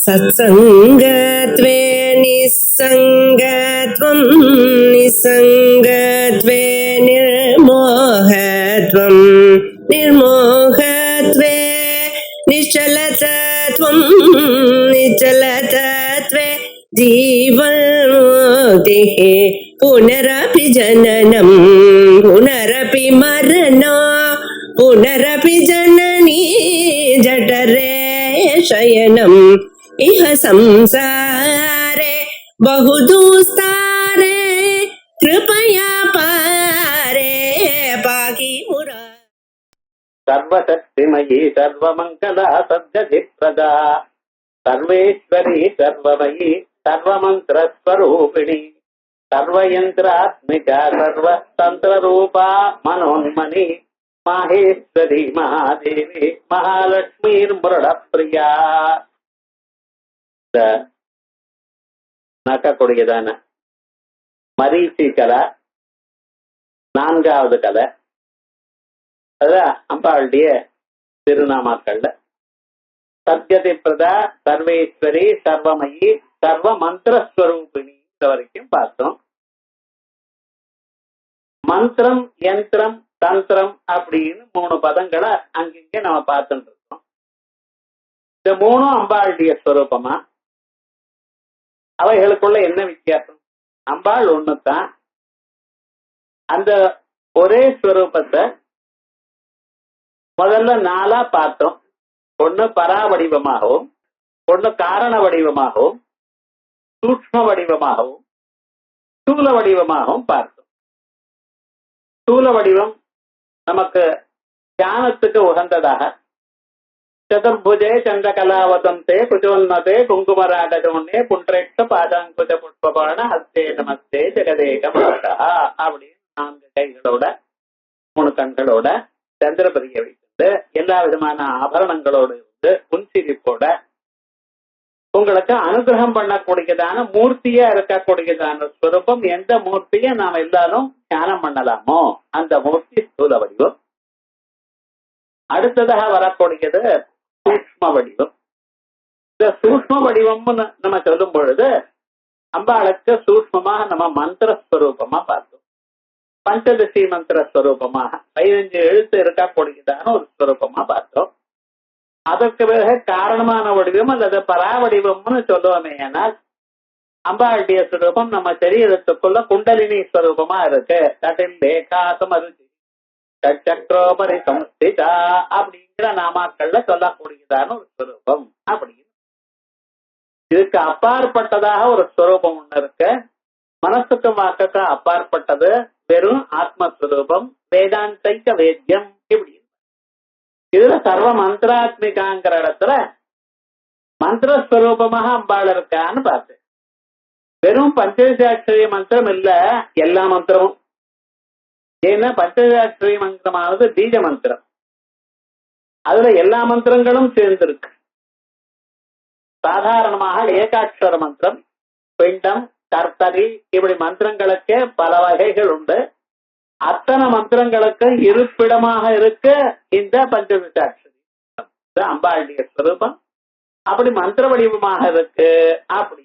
सत्सङ्गत्वे निस्सङ्गत्वं निस्सङ्गत्वे निर्मोहत्वं निर्मोहत्वे निश्चलतत्वं निश्चलतत्वे जीवन्मुक्तिः पुनरपि जननं पुनरपि मरणं पुनरपि जननी जठरे शयनम् इह संसारे बहुदुस्तारे कृपया पारे पाहि मुरा। सर्वशक्तिमयी सर्वमङ्गला सद्गतिप्रदा सर्वेश्वरी सर्वमयी सर्वमन्त्रस्वरूपिणी सर्वयन्त्रात्मिका सर्वतन्त्ररूपा मनोन्मनी माहेश्वरी महादेवी महालक्ष्मीर्मुरडप्रिया. நக்கக்கூடியதான மரீச்சி கலை நான்காவது கலை. அதுதான் அம்பாளுடைய திருநாமாக்கள்ல சத்கதி பிரதா சர்வேஸ்வரி சர்வமயி சர்வ மந்திரஸ்வரூபிணி வரைக்கும் பார்த்தோம். மந்திரம் யந்திரம் தந்திரம் அப்படின்னு 3 பதங்களை அங்கிங்க நம்ம பார்த்துட்டு இருக்கோம். இந்த 3 அம்பாளுடைய ஸ்வரூபமா, அவைகளுக்குள்ள என்ன வித்தியாசம்? அம்பாள் ஒண்ணுதான். அந்த ஒரே ஸ்வரூபத்தை முதல்ல 4 பார்த்தோம். ஒண்ணு பரா வடிவமாகவும், ஒண்ணு காரண வடிவமாகவும், சூக்ஷ்ம வடிவமாகவும், ஸ்தூல வடிவமாகவும் பார்த்தோம். ஸ்தூல வடிவம் நமக்கு தியானத்துக்கு உகந்ததாக சதுர்புஜே சந்திரகலாவதந்தே குஜோன்னதே குங்குமராகஜோன்னே புன்றேட்ச பாதாங்குஜ புஷ்பபாண ஹஸ்தே நமஸ்தே ஜெகதேக மாதா அப்படின்னு 4 கைகளோட 3 கண்களோட சந்திரபதியை வைத்து எல்லா விதமான ஆபரணங்களோடு இருந்து புன்சிரிப்போட உங்களுக்கு அனுகிரகம் பண்ணக்கூடியதான மூர்த்தியா இருக்கக்கூடியதான ஸ்வரூபம். எந்த மூர்த்தியை நாம் எல்லாரும் தியானம் பண்ணலாமோ அந்த மூர்த்தி ஸ்தூல வடிவம். அடுத்ததாக வரக்கூடியது சூக்ஷ்ம வடிவம். இந்த சூக்ஷ்ம வடிவம்னு நம்ம சொல்லும் பொழுது அம்பாளுக்கு சூக்ஷ்மமாக நம்ம மந்திரஸ்வரூபமா பார்த்தோம். பஞ்சதசி மந்திரஸ்வரூபமாக 15 எழுத்து இருக்கக்கூடியதான ஒரு ஸ்வரூபமா பார்த்தோம். அதற்கு பிறகு காரணமான வடிவம் அல்லது பரா வடிவம்னு சொல்லுவோமே. ஆனால் அம்பாளுடைய ஸ்வரூபம் நம்ம சரீரத்துக்குள்ள குண்டலினி ஸ்வரூபமா இருக்கு. கட்டில் லேகாசம் அருச்சி சக்கரோபரி சம்ஸ்திதா அப்படிங்கிற நாமாக்கள்ல சொல்லக்கூடியதான ஒரு ஸ்வரூபம். அப்படின்னு இதுக்கு அப்பாற்பட்டதாக ஒரு ஸ்வரூபம் ஒண்ணு இருக்கு. மனசுக்கு வாக்குக்கு அப்பாற்பட்டது வெறும் ஆத்மஸ்வரூபம், வேதாந்தைக்க வேத்யம். இப்படி இதுல சர்வ மந்திராத்மிகாங்கிற இடத்துல மந்திரஸ்வரூபமாக அம்பாள் இருக்கான்னு பார்த்தேன். வெறும் பஞ்சதசாட்சரி மந்திரம் இல்ல, எல்லா மந்திரமும். ஏன்னா பஞ்சதசாட்சரி மந்திரமானது பீஜ மந்திரம். அதுல எல்லா மந்திரங்களும் சேர்ந்திருக்கு. சாதாரணமாக ஏகாட்சர மந்திரம், பிண்டம், கர்த்தரி இப்படி மந்திரங்களுக்கு பல வகைகள் உண்டு. அத்தனை மந்திரங்களுக்கு இருப்பிடமாக இருக்க இந்த பஞ்சதசாட்சரி அம்பாளுடைய ஸ்வரூபம். அப்படி மந்திர வடிவமாக இருக்கு. அப்படி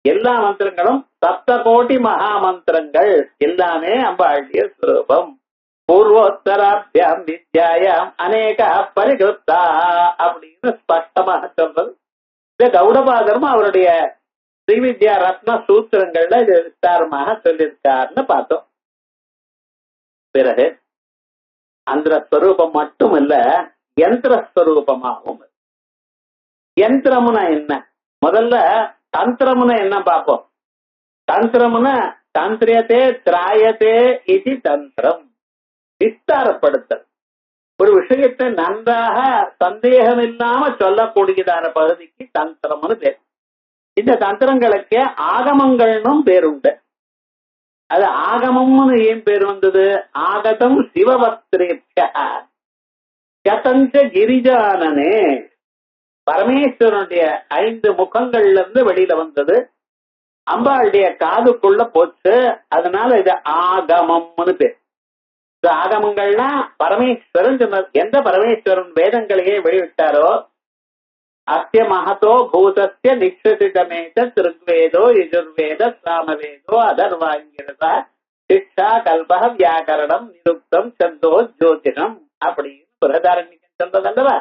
எல்லா மந்திரங்களும் 7 கோடி மகா மந்திரங்கள் எல்லாமே அம்பாளுடைய ஸ்வரூபம். பூர்வோத்தராபியாம் வித்யாயாம் அநேக பரிகிருத்தா அப்படின்னு ஸ்பஷ்டமாக சொல்றது. இந்த கௌடபாதரும் அவருடைய ஸ்ரீவித்யா ரத்ன சூத்திரங்கள்ல இது விஸ்தாரமாக சொல்லியிருக்காருன்னு பார்த்தோம். பிறகு அந்த ஸ்வரூபம் மட்டும் இல்ல, யந்திரஸ்வரூபமாகவும். யந்திரம்னா என்ன? முதல்ல தந்திரம்னு என்ன பார்ப்போம். தந்திரம்னா தந்திரியத்தே திராயத்தே இது தந்திரம். விஸ்தாரப்படுத்தல், ஒரு விஷயத்தை நன்றாக சந்தேகம் இல்லாம சொல்லக்கூடியதான பகுதிக்கு தந்திரம்னு பேர். இந்த தந்திரங்களுக்கு ஆகமங்கள்னும் பேருண்டு. அது ஆகமம்னு ஏன் பேர் வந்தது? ஆகதம் சிவபக்திரேப்யதஞ்ச கிரிஜானனே, பரமேஸ்வரனுடைய 5 முகங்கள்ல இருந்து வெளியில வந்தது. அம்பாளுடைய காதுக்குள்ள போச்சு. அதனால இது ஆகமம்னு பேர். இந்த ஆகமங்கள்னா பரமேஸ்வரன் சொன்னார். எந்த பரமேஸ்வரன் வேதங்களையே வெளியிட்டாரோ அஸ்ய மகதோ பூதஸ்ய நிக்ஷசிதமேத ருக்வேதோ யஜுர்வேத சாமவேதோ அதர்வாங்கிரதா சிக்ஷா கல்பக வியாக்கரணம் நிருக்தம் சந்தோ ஜோதிடம் அப்படின்னு பிரதாரண்யம் சொல்றதல்லவா.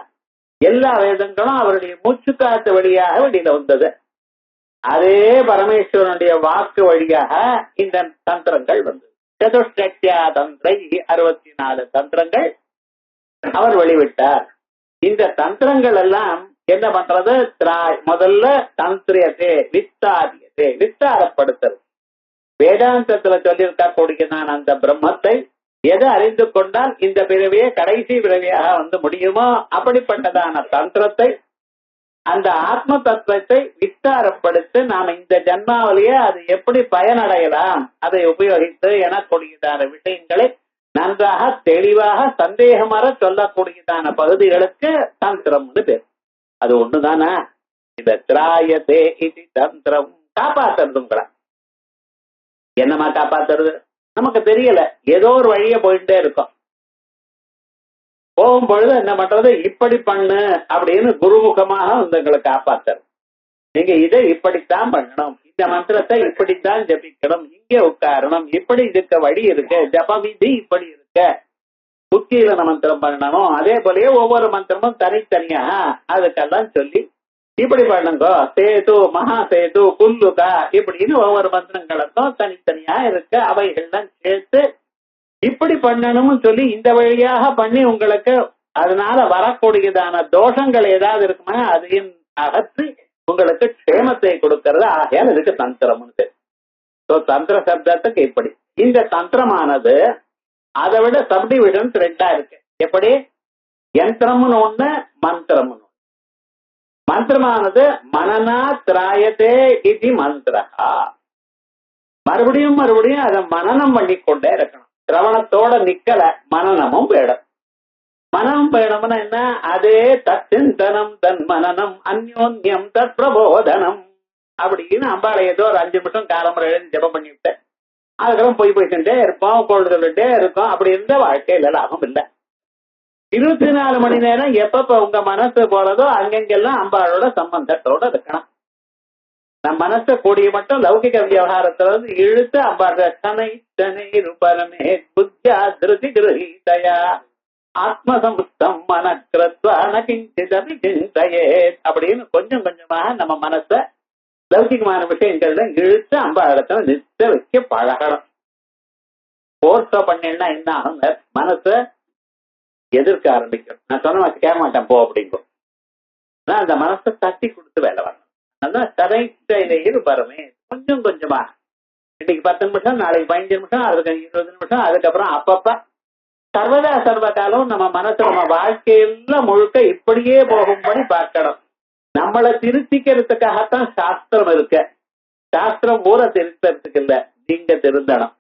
எல்லா வேதங்களும் அவருடைய மூச்சுக்காத்து வழியாக வெளியில வந்தது. அதே பரமேஸ்வரனுடைய வாக்கு வழியாக இந்த தந்திரங்கள் வந்தது. சதுஷ்டா தந்திரை 64 தந்திரங்கள் அவர் வெளிவிட்டார். இந்த தந்திரங்கள் எல்லாம் என்ன பண்றது? முதல்ல தந்திரியத்தை விஸ்தாரியத்தை விஸ்தாரப்படுத்தல். வேதாந்தத்துல சொல்லியிருக்கா கூடியதான் அந்த பிரம்மத்தை எதை அறிந்து கொண்டால் இந்த பிறவியை கடைசி பிறவியாக வந்து முடியுமோ அப்படிப்பட்டதான தந்திரத்தை, அந்த ஆத்ம தத்துவத்தை விஸ்தாரப்படுத்தி நாம இந்த ஜன்மாவிலேயே அது எப்படி பயனடையலாம் அதை உபயோகித்து எனக்கூடியதான விஷயங்களை நன்றாக தெளிவாக சந்தேகமற சொல்லக்கூடியதான பகுதிகளுக்கு தந்திரம்னு பேர். அது ஒண்ணுதானா? இந்த திராயதே இது தந்திரம். காப்பாத்துறதுங்களா? என்னமா காப்பாத்துறது நமக்கு தெரியல. ஏதோ ஒரு வழிய போயிட்டே இருக்கும். போகும்பொழுது என்ன பண்றது? இப்படி பண்ணு அப்படின்னு குருமுகமாக உங்களை காப்பாத்துறது. நீங்க இதை இப்படித்தான் பண்ணணும், இந்த மந்திரத்தை இப்படித்தான் ஜபிக்கணும், இங்கே உட்காரணும், இப்படி இருக்க வழி இருக்கு, ஜப விதி இப்படி இருக்க, புத்தியில மந்திரம் பண்ணணும். அதே போலயே ஒவ்வொரு மந்திரமும் தனித்தனியா அதுக்கெல்லாம் சொல்லி இப்படி பண்ணுங்க. சேது மகா சேது குல்லுகா இப்படின்னு ஒவ்வொரு மந்திரங்களுக்கும் தனித்தனியா இருக்கு. அவைகள்லாம் சேர்த்து இப்படி பண்ணணும்னு சொல்லி இந்த வழியாக பண்ணி உங்களுக்கு அதனால வரக்கூடியதான தோஷங்கள் ஏதாவது இருக்குமா அதையும் அகற்றி உங்களுக்கு க்ஷேமத்தை கொடுக்கறது. ஆகையால் இதுக்கு தந்திரம்னு. தந்திர சப்தத்துக்கு இப்படி இந்த தந்திரமானது அதை விட சப்டிவிஷன் 2 இருக்கு. எப்படி? யந்திரம்னு ஒண்ணு, மந்திரம்னு. மந்திரமானது மனனா திராயதே இது மந்திரா. மறுபடியும் மறுபடியும் அதை மனனம் பண்ணி கொண்டே இருக்கணும். சிரவணத்தோட நிக்கல, மனனமும் வேணும். மனம் வேணும்னா என்ன? அதே தச்சிந்தனம் தன் மனனம் அந்யோன்யம் தத் பிரபோதனம் அப்படின்னு அம்பாளை ஏதோ ஒரு 5 நிமிஷம் காலமுறை எழுதி ஜபம் பண்ணிவிட்டேன். அதுக்கப்புறம் போயிட்டே இருப்போம், கொண்டு சொல்லிட்டே இருக்கோம். அப்படி இருந்த வாழ்க்கையில லாபம் இல்லை. 24 மணி நேரம் எப்பப்ப உங்க மனசு போறதோ அங்கெங்கெல்லாம் அம்பாளோட சம்பந்தத்தோட இருக்கணும். நம் மனசை கூடிய மட்டும் லௌகிக விவகாரத்துல இழுத்து அம்பாள தனை தனை ரூபரமே புத்தியா திருதி கிரகீதயா ஆத்மசம்ஸ்தம் மனக்கிருத்வான கிஞ்சிதபி சிந்தையே அப்படின்னு கொஞ்சம் கொஞ்சமாக நம்ம மனசை லௌகிகமான விஷயங்கள்ல இழுத்து அம்பாளத்துல நிறுத்த வைக்க பழகணும். போர்ஸோ பண்ணா என்ன ஆகும்? மனச எதிர்க்க ஆரம்பிக்கும். நான் சொன்ன கேட்க மாட்டேன் போ அப்படிங்கும். அந்த மனசை தட்டி கொடுத்து வேலை வரணும். அதான் சதையிலேயே பாருமே கொஞ்சம் கொஞ்சமா. இன்னைக்கு 10 நிமிஷம், நாளைக்கு 15 நிமிஷம், அதுக்கு 20 நிமிஷம், அதுக்கப்புறம் அப்பப்ப சர்வதா சர்வகாலம் நம்ம மனசு நம்ம வாழ்க்கையெல்லாம் முழுக்க இப்படியே போகும்படி பார்க்கணும். நம்மளை திருத்திக்கிறதுக்காகத்தான் சாஸ்திரம் இருக்கு. சாஸ்திரம் ஊரை திருத்தறதுக்கு இல்ல. நீங்க திருந்தணும்.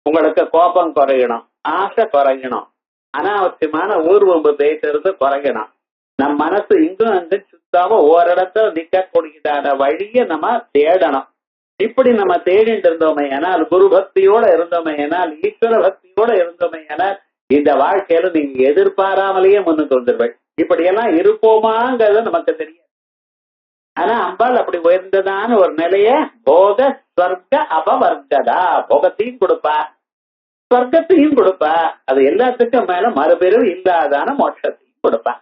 உங்களுக்கு கோபம் குறையணும், ஆசை குறையணும், அனாவசியமான ஊர்வம்பு பேசுறது குறையணும். நம் மனசு இங்கும் அங்கு சுத்தாம ஓரிடத்துல நிக்கக்கூடியதான வழிய நம்ம தேடணும். இப்படி நம்ம தேடிட்டு இருந்தோமே ஆனால், குரு பக்தியோட இருந்தோமே ஆனால், ஈஸ்வர பக்தியோட இருந்தோமே ஆனால், இந்த வாழ்க்கையில நீங்க எதிர்பாராமலேயே முன்னுக்கு வந்துருவீங்க. இப்படியெல்லாம் இருப்போமாங்கிறது நமக்கு தெரியாது. ஆனா அம்பாள் அப்படி உயர்ந்ததான ஒரு நிலைய போக ஸ்வர்க அபவர்கதா, போகத்தையும் கொடுப்பா, ஸ்வர்க்கத்தையும் கொடுப்பா, அது எல்லாத்துக்கும் மேல மறுபெரும் இல்லாதான மோட்சத்தையும் கொடுப்பா.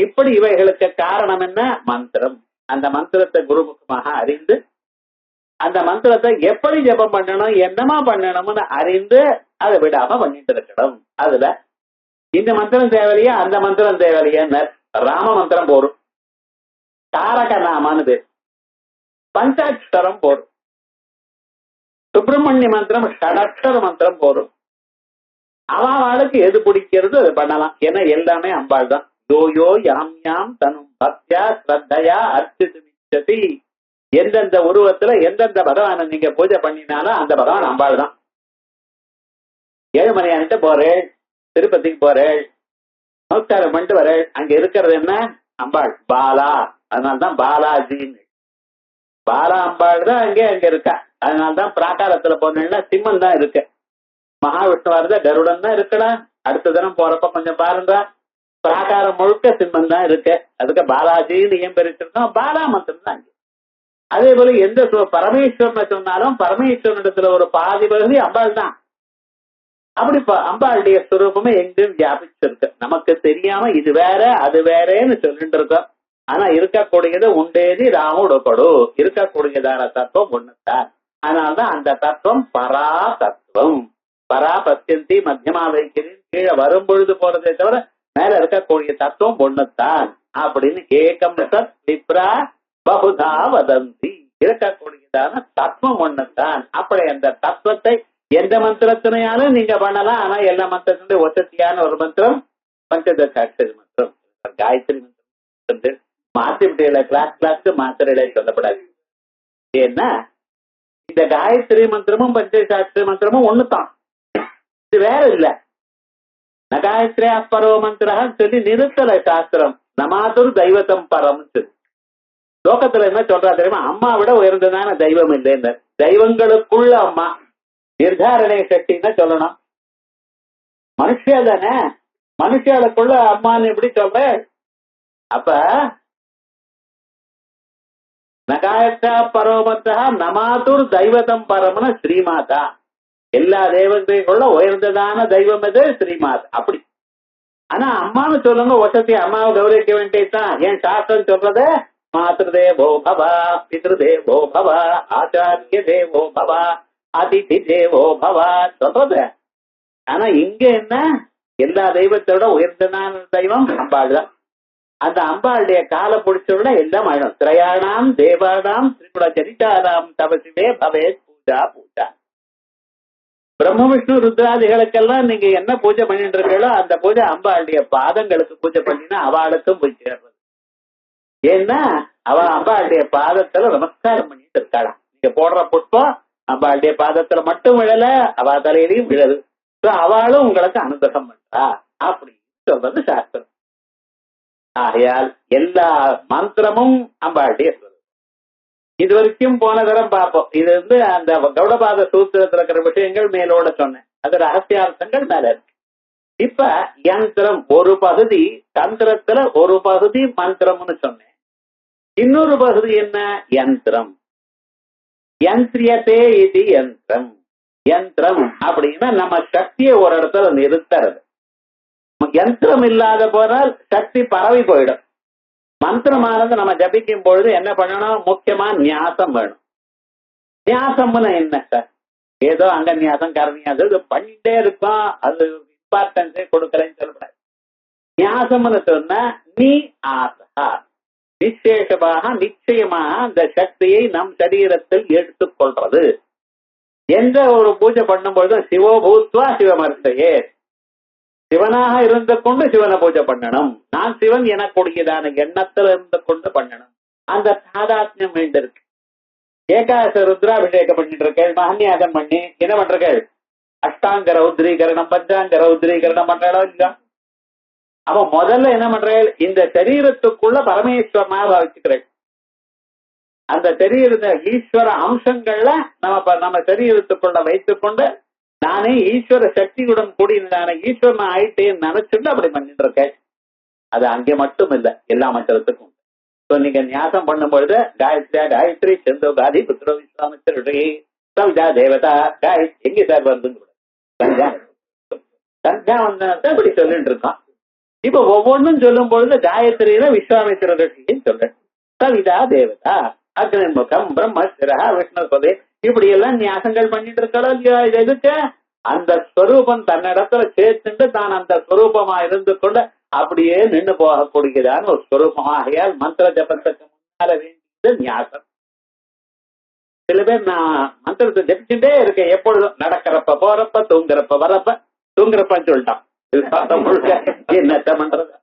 இப்படி இவைகளுக்கு காரணம் என்ன? மந்திரம். அந்த மந்திரத்தை குருமுகமாக அறிந்து அந்த மந்திரத்தை எப்படி ஜபம் பண்ணணும், என்னமா பண்ணணும்னு அறிந்து அதை விடாம பண்ணிட்டு இருக்கணும். அதுல இந்த மந்திரம் தேவையா, அந்த மந்திரம் தேவையா? ராம மந்திரம் போரும், தாரக நாமான்னு பேர், பஞ்சாட்சரம் போரும், சுப்பிரமணிய மந்திரம் ஷடக்ஷர மந்திரம் போரும். அவளுக்கு எது பிடிக்கிறது அது பண்ணலாம். ஏன்னா எல்லாமே அம்பாள் தான். யோயோ யாம் யாம் தனும் பக்தியா ஸ்ரத்தையா அர்ச்சித்து, எந்தெந்த உருவத்துல எந்தெந்த பகவானை நீங்க பூஜை பண்ணினாலும் அந்த பகவான் அம்பாள் தான். ஏழுமலையான்ட்டு போறேள், திருப்பதிக்கு போறேள், நமஸ்காரம் பண்ணிட்டு வரேள், அங்க இருக்கிறது என்ன? அம்பாள் பாலா. அதனால்தான் பாலாஜின்னு. பாலா அம்பாள் தான் அங்க இருக்கா. அதனால்தான் பிராகாரத்துல போனா சிம்மன் தான் இருக்கு. மகாவிஷ்ணுவா இருந்தா கருடன் தான் இருக்கடா. அடுத்த தினம் போறப்ப கொஞ்சம் பாருங்க, பிராகாரம் முழுக்க சிம்மம் தான் இருக்கு. அதுக்கு பாலாஜின்னு ஏன் பிரிச்சிருக்கோம்? பாலா மந்திரம் தான். அதே போல எந்த பரமேஸ்வரனை சொன்னாலும் பரமேஸ்வரனிடத்துல ஒரு பாதி பகுதி அம்பாள் தான். அப்படி அம்பாளுடைய ஸ்வரூபமே எங்கும் வியாபிச்சிருக்கு. நமக்கு தெரியாம இது வேற அது வேறேன்னு சொல்லிட்டு இருக்கோம். ஆனா இருக்கக்கூடியது உண்டேதி ராமுடு கொடு, இருக்கக்கூடியதான தத்துவம் ஒண்ணுதான். அதனால்தான் அந்த தத்துவம் பரா தத்துவம். பரா பத்தியந்தி மத்தியமா வைக்கிறேன் கீழே வரும்பொழுது போறதே தவிர மேல இருக்கக்கூடிய தத்துவம் ஒண்ணுத்தான் அப்படின்னு ஏகம் சத் விப்ரா பகுதா வதந்தி. இருக்கக்கூடியதான தத்துவம் ஒண்ணுத்தான். அப்படி அந்த தத்துவத்தை எந்த மந்திரத்தினாலும் நீங்க பண்ணலாம். ஆனா எல்லா மந்திரத்தினுடைய ஒசத்தியான ஒரு மந்திரம் பஞ்சதசாட்சரி மந்திரம், காயத்ரி மந்திரம். மாத்தி விட்டு கிளாஸ்க்கு மாத்திரையில சொல்லப்படாது. ஏன்னா இந்த காயத்ரி மந்திரமும் பஞ்சசாட்சரி மந்திரமும் ஒண்ணுதான், இது வேற இல்ல. நகாயத்ரியா பரோ மந்திரம் சொல்லி நிறுத்தல சாஸ்திரம். நமாதுர் தெய்வத்தம் பரம் சொல்லி லோகத்துல என்ன சொல்றா தெரியுமா? அம்மா விட உயர்ந்ததான தெய்வம் இல்லைன்னு. தெய்வங்களுக்குள்ள அம்மா நிர்தாரணை சக்தின்னு சொல்லணும். மனுஷியா தானே, மனுஷியாளுக்குள்ள அம்மான்னு எப்படி சொல்ற? அப்ப நகாயத்ரா பரோமத்தா நமாதுர் தெய்வத்தம் பரம்னு ஸ்ரீமாதா. எல்லா தெய்வங்களுக்குள்ள உயர்ந்ததான தெய்வம் எது? ஸ்ரீமாதா. அப்படி ஆனா அம்மான்னு சொல்லுங்க, வசதி அம்மாவை கௌரவிக்க வேண்டியதுதான். ஏன் சாஸ்திரம் சொல்றது? மாத்ருதேவோ பவ, பித்ருதேவோ பவ, ஆச்சாரிய தேவோ பவ, அதிதி தேவோ பவ சொல்றது. ஆனா இங்க என்ன? எல்லா தெய்வத்தோட உயர்ந்ததான தெய்வம் அம்பாள் தான். அந்த அம்பாளுடைய காலை பிடிச்சோட எல்லாம் ஆயிடும். திரையாணாம் தேவானாம் திரிகுண சரிதாராம் தபசிவே பவே பூஜா பூஜா. பிரம்ம விஷ்ணு ருத்ராதிகளுக்கெல்லாம் நீங்க என்ன பூஜை பண்ணிட்டு இருக்கீங்களோ அந்த பூஜை அம்பாளுடைய பாதங்களுக்கு பூஜை பண்ணினா அவளுக்கும் போய் சேர்றது. ஏன்னா அவ அம்பாளுடைய பாதத்துல நமஸ்காரம் பண்ணிட்டு இருக்காளாம். நீங்க போடுற புஷ்பம் அம்பாளுடைய பாதத்துல மட்டும் விழல, அவ தலையிலையும் விழது. அவளும் உங்களுக்கு அனுகிரகம் பண்றா அப்படின்னு சொல்றது சாஸ்திரம். ஆகையால் எல்லா மந்திரமும் அம்பாளுடைய சொல்றது. இது வரைக்கும் போன தரம் பார்ப்போம். இது அந்த கௌடபாத சூத்திரத்துல இருக்கிற விஷயங்கள் மேலோட சொன்னேன். அது ரகசியார்த்தங்கள் மேல இருக்கு. இப்ப யந்திரம் ஒரு பகுதி, தந்திரத்துல ஒரு பகுதி மந்திரம்னு சொன்னேன். இன்னொரு பகுதி என்ன? யந்திரம். யந்திரியத்தே இது யந்திரம். யந்திரம் அப்படின்னா நம்ம சக்தியை ஒரு இடத்துல நிறுத்துறது. யந்திரம் இல்லாத போனால் சக்தி பரவி போயிடும். மந்திரமானது நம்ம ஜபிக்கும் பொழுது என்ன பண்ணணும்? முக்கியமா நியாசம் வேணும். நியாசம்னு என்ன சார்? ஏதோ அங்க நியாசம் கரநியாசம் இது பண்ணிட்டே இருக்கோம், அது இம்பார்ட்டன்ஸே கொடுக்கலன்னு சொல்லக்கூடாது. நியாசம்னு சொன்னா நீ ஆசா நிச்சயமாக நிச்சயமாக அந்த சக்தியை நம் சரீரத்தில் எடுத்துக்கொள்றது. எந்த ஒரு பூஜை பண்ணும்பொழுது சிவோபூத்வா சிவமர்த்தையே, சிவனாக இருந்து கொண்டு சிவனை பூஜை பண்ணணும். நான் சிவன் எனக்கூடியதான எண்ணத்துல இருந்து கொண்டு பண்ணணும். அந்த தாதாத்மியம் வேண்டியிருக்கு. ஏகாச ருத்ராபிஷேகம் பண்ணிட்டு இருக்கேன், மகன்யாகம் பண்ணி என்ன பண்றீர்கள்? அஷ்டாங்க ரௌத்ரீகரணம் பஞ்சாங்க ரௌத்ரீகரணம் பண்றாளோ இல்ல? அப்ப முதல்ல என்ன பண்றேன்? இந்த சரீரத்துக்குள்ள பரமேஸ்வரனாக வச்சுக்கிறேன். அந்த சரீரத்தை ஈஸ்வர அம்சங்கள்ல நம்ம சரீரத்துக்குள்ள வைத்துக்கொண்டு நானே ஈஸ்வர சக்தியுடன் கூடியதான ஈஸ்வரன் ஆயிட்டேன்னு நினைச்சுட்டு அப்படி பண்ணிட்டு இருக்கேன். அது அங்கே மட்டும் இல்ல, எல்லா மந்திரத்துக்கும். நீங்க நியாசம் பண்ணும்பொழுது காயத்ரியா காயத்ரி செந்தோ காதி புத்திர விஸ்வாமித்திரி சவிதா தேவதா காயத்ரி எங்க சார் வருதுன்னு சந்தியா வந்தா இப்படி சொல்லிட்டு இருக்கோம். இப்ப ஒவ்வொன்றும் சொல்லும் பொழுது காயத்ரியில விஸ்வாமித்திர ரிஷின்னு சொல்றேன், சவிதா தேவதா அக்னிமுகம் பிரம்மஸ்திரா விஷ்ணுபதே இப்படி எல்லாம் நியாசங்கள் பண்ணிட்டு இருக்கலாம் இல்லையா? இது எதுக்கு? அந்த ஸ்வரூபம் தன்னிடத்துல சேர்த்துட்டு தான் அந்த ஸ்வரூபமா இருந்து கொண்டு அப்படியே நின்று போகக்கூடியதான ஒரு ஸ்வரூபமாகையால் மந்திர ஜபத்துக்கு முன்னால வேண்டியது நியாசம். சில பேர் நான் மந்திரத்தை ஜபிச்சுட்டே இருக்கேன், எப்பொழுதும் நடக்கிறப்ப போறப்ப தூங்குறப்ப வரப்ப, தூங்குறப்பன்னு சொல்லிட்டான். என்னத்த பண்றது?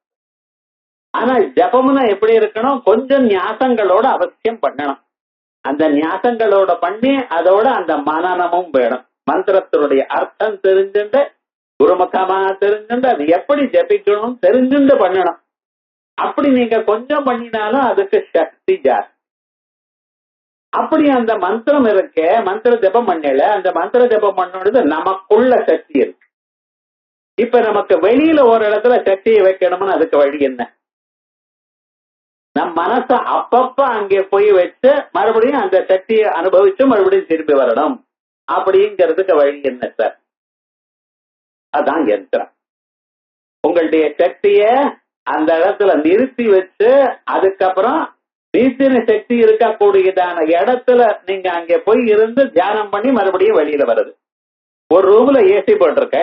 ஆனா ஜபம்னா எப்படி இருக்கணும்? கொஞ்சம் நியாசங்களோட அவசியம் பண்ணணும். அந்த நியாசங்களோட பண்ணி அதோட அந்த மனநமும் வேணும். மந்திரத்தினுடைய அர்த்தம் தெரிஞ்சுட்டு குருமுகமா தெரிஞ்சுட்டு அது எப்படி ஜபிக்கணும் தெரிஞ்சுட்டு பண்ணணும். அப்படி நீங்க கொஞ்சம் பண்ணினாலும் அதுக்கு சக்தி ஜாஸ்தி. அப்படி அந்த மந்திரம் இருக்க, மந்திர ஜபம் பண்ணல, அந்த மந்திர ஜபம் பண்ணுறது நமக்குள்ள சக்தி இருக்கு. இப்ப நமக்கு வெளியில ஒரு இடத்துல சக்தியை வைக்கணும்னு அதுக்கு வழி என்ன? நம் மனச அப்பப்ப அங்கே போய் வச்சு மறுபடியும் அந்த சக்தியை அனுபவிச்சு மறுபடியும் திரும்பி வரணும் அப்படிங்கிறதுக்கு வழி என்ன சார்? அதான் யந்திரம். உங்களுடைய சக்திய அந்த இடத்துல நிறுத்தி வச்சு அதுக்கப்புறம் நீத்தின சக்தி இருக்கக்கூடியதான இடத்துல நீங்க அங்கே போய் இருந்து தியானம் பண்ணி மறுபடியும் வெளியில வருது. ஒரு ரூம்ல ஏசி போட்டிருக்க,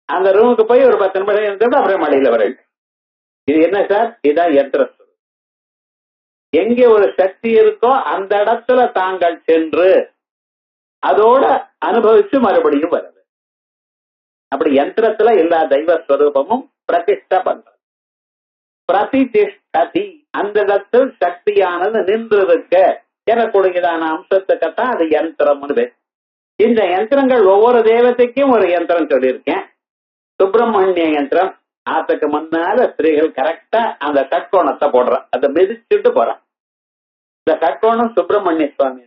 அந்த ரூமுக்கு போய் ஒரு 10 நிமிடம் இருந்துட்டு அப்புறம் வெளியில வருது. இது என்ன சார்? இதான் யந்திரம். எங்கே ஒரு சக்தி இருக்கோ அந்த இடத்துல தாங்கள் சென்று அதோட அனுபவிச்சு மறுபடியும் வருது. அப்படி யந்திரத்துல எல்லா தெய்வ ஸ்வரூபமும் பிரதிஷ்டை பண்றது. பிரதிஷ்டதி, அந்த இடத்தில் சக்தியானது நின்றிருக்க எனக்கூடியதான அம்சத்துக்கத்தான் அது யந்திரம்னு. இந்த யந்திரங்கள் ஒவ்வொரு தேவதைக்கும் ஒரு யந்திரம் சொல்லியிருக்கேன். சுப்பிரமணிய யந்திரம், ஆத்துக்கு முன்னால ஸ்திரீகள் கரெக்டா அந்த ஷட்கோணத்தை போடுறான், அதை மிதிச்சுட்டு போறான். இந்த ஷட்கோணம் சுப்பிரமணிய சுவாமி.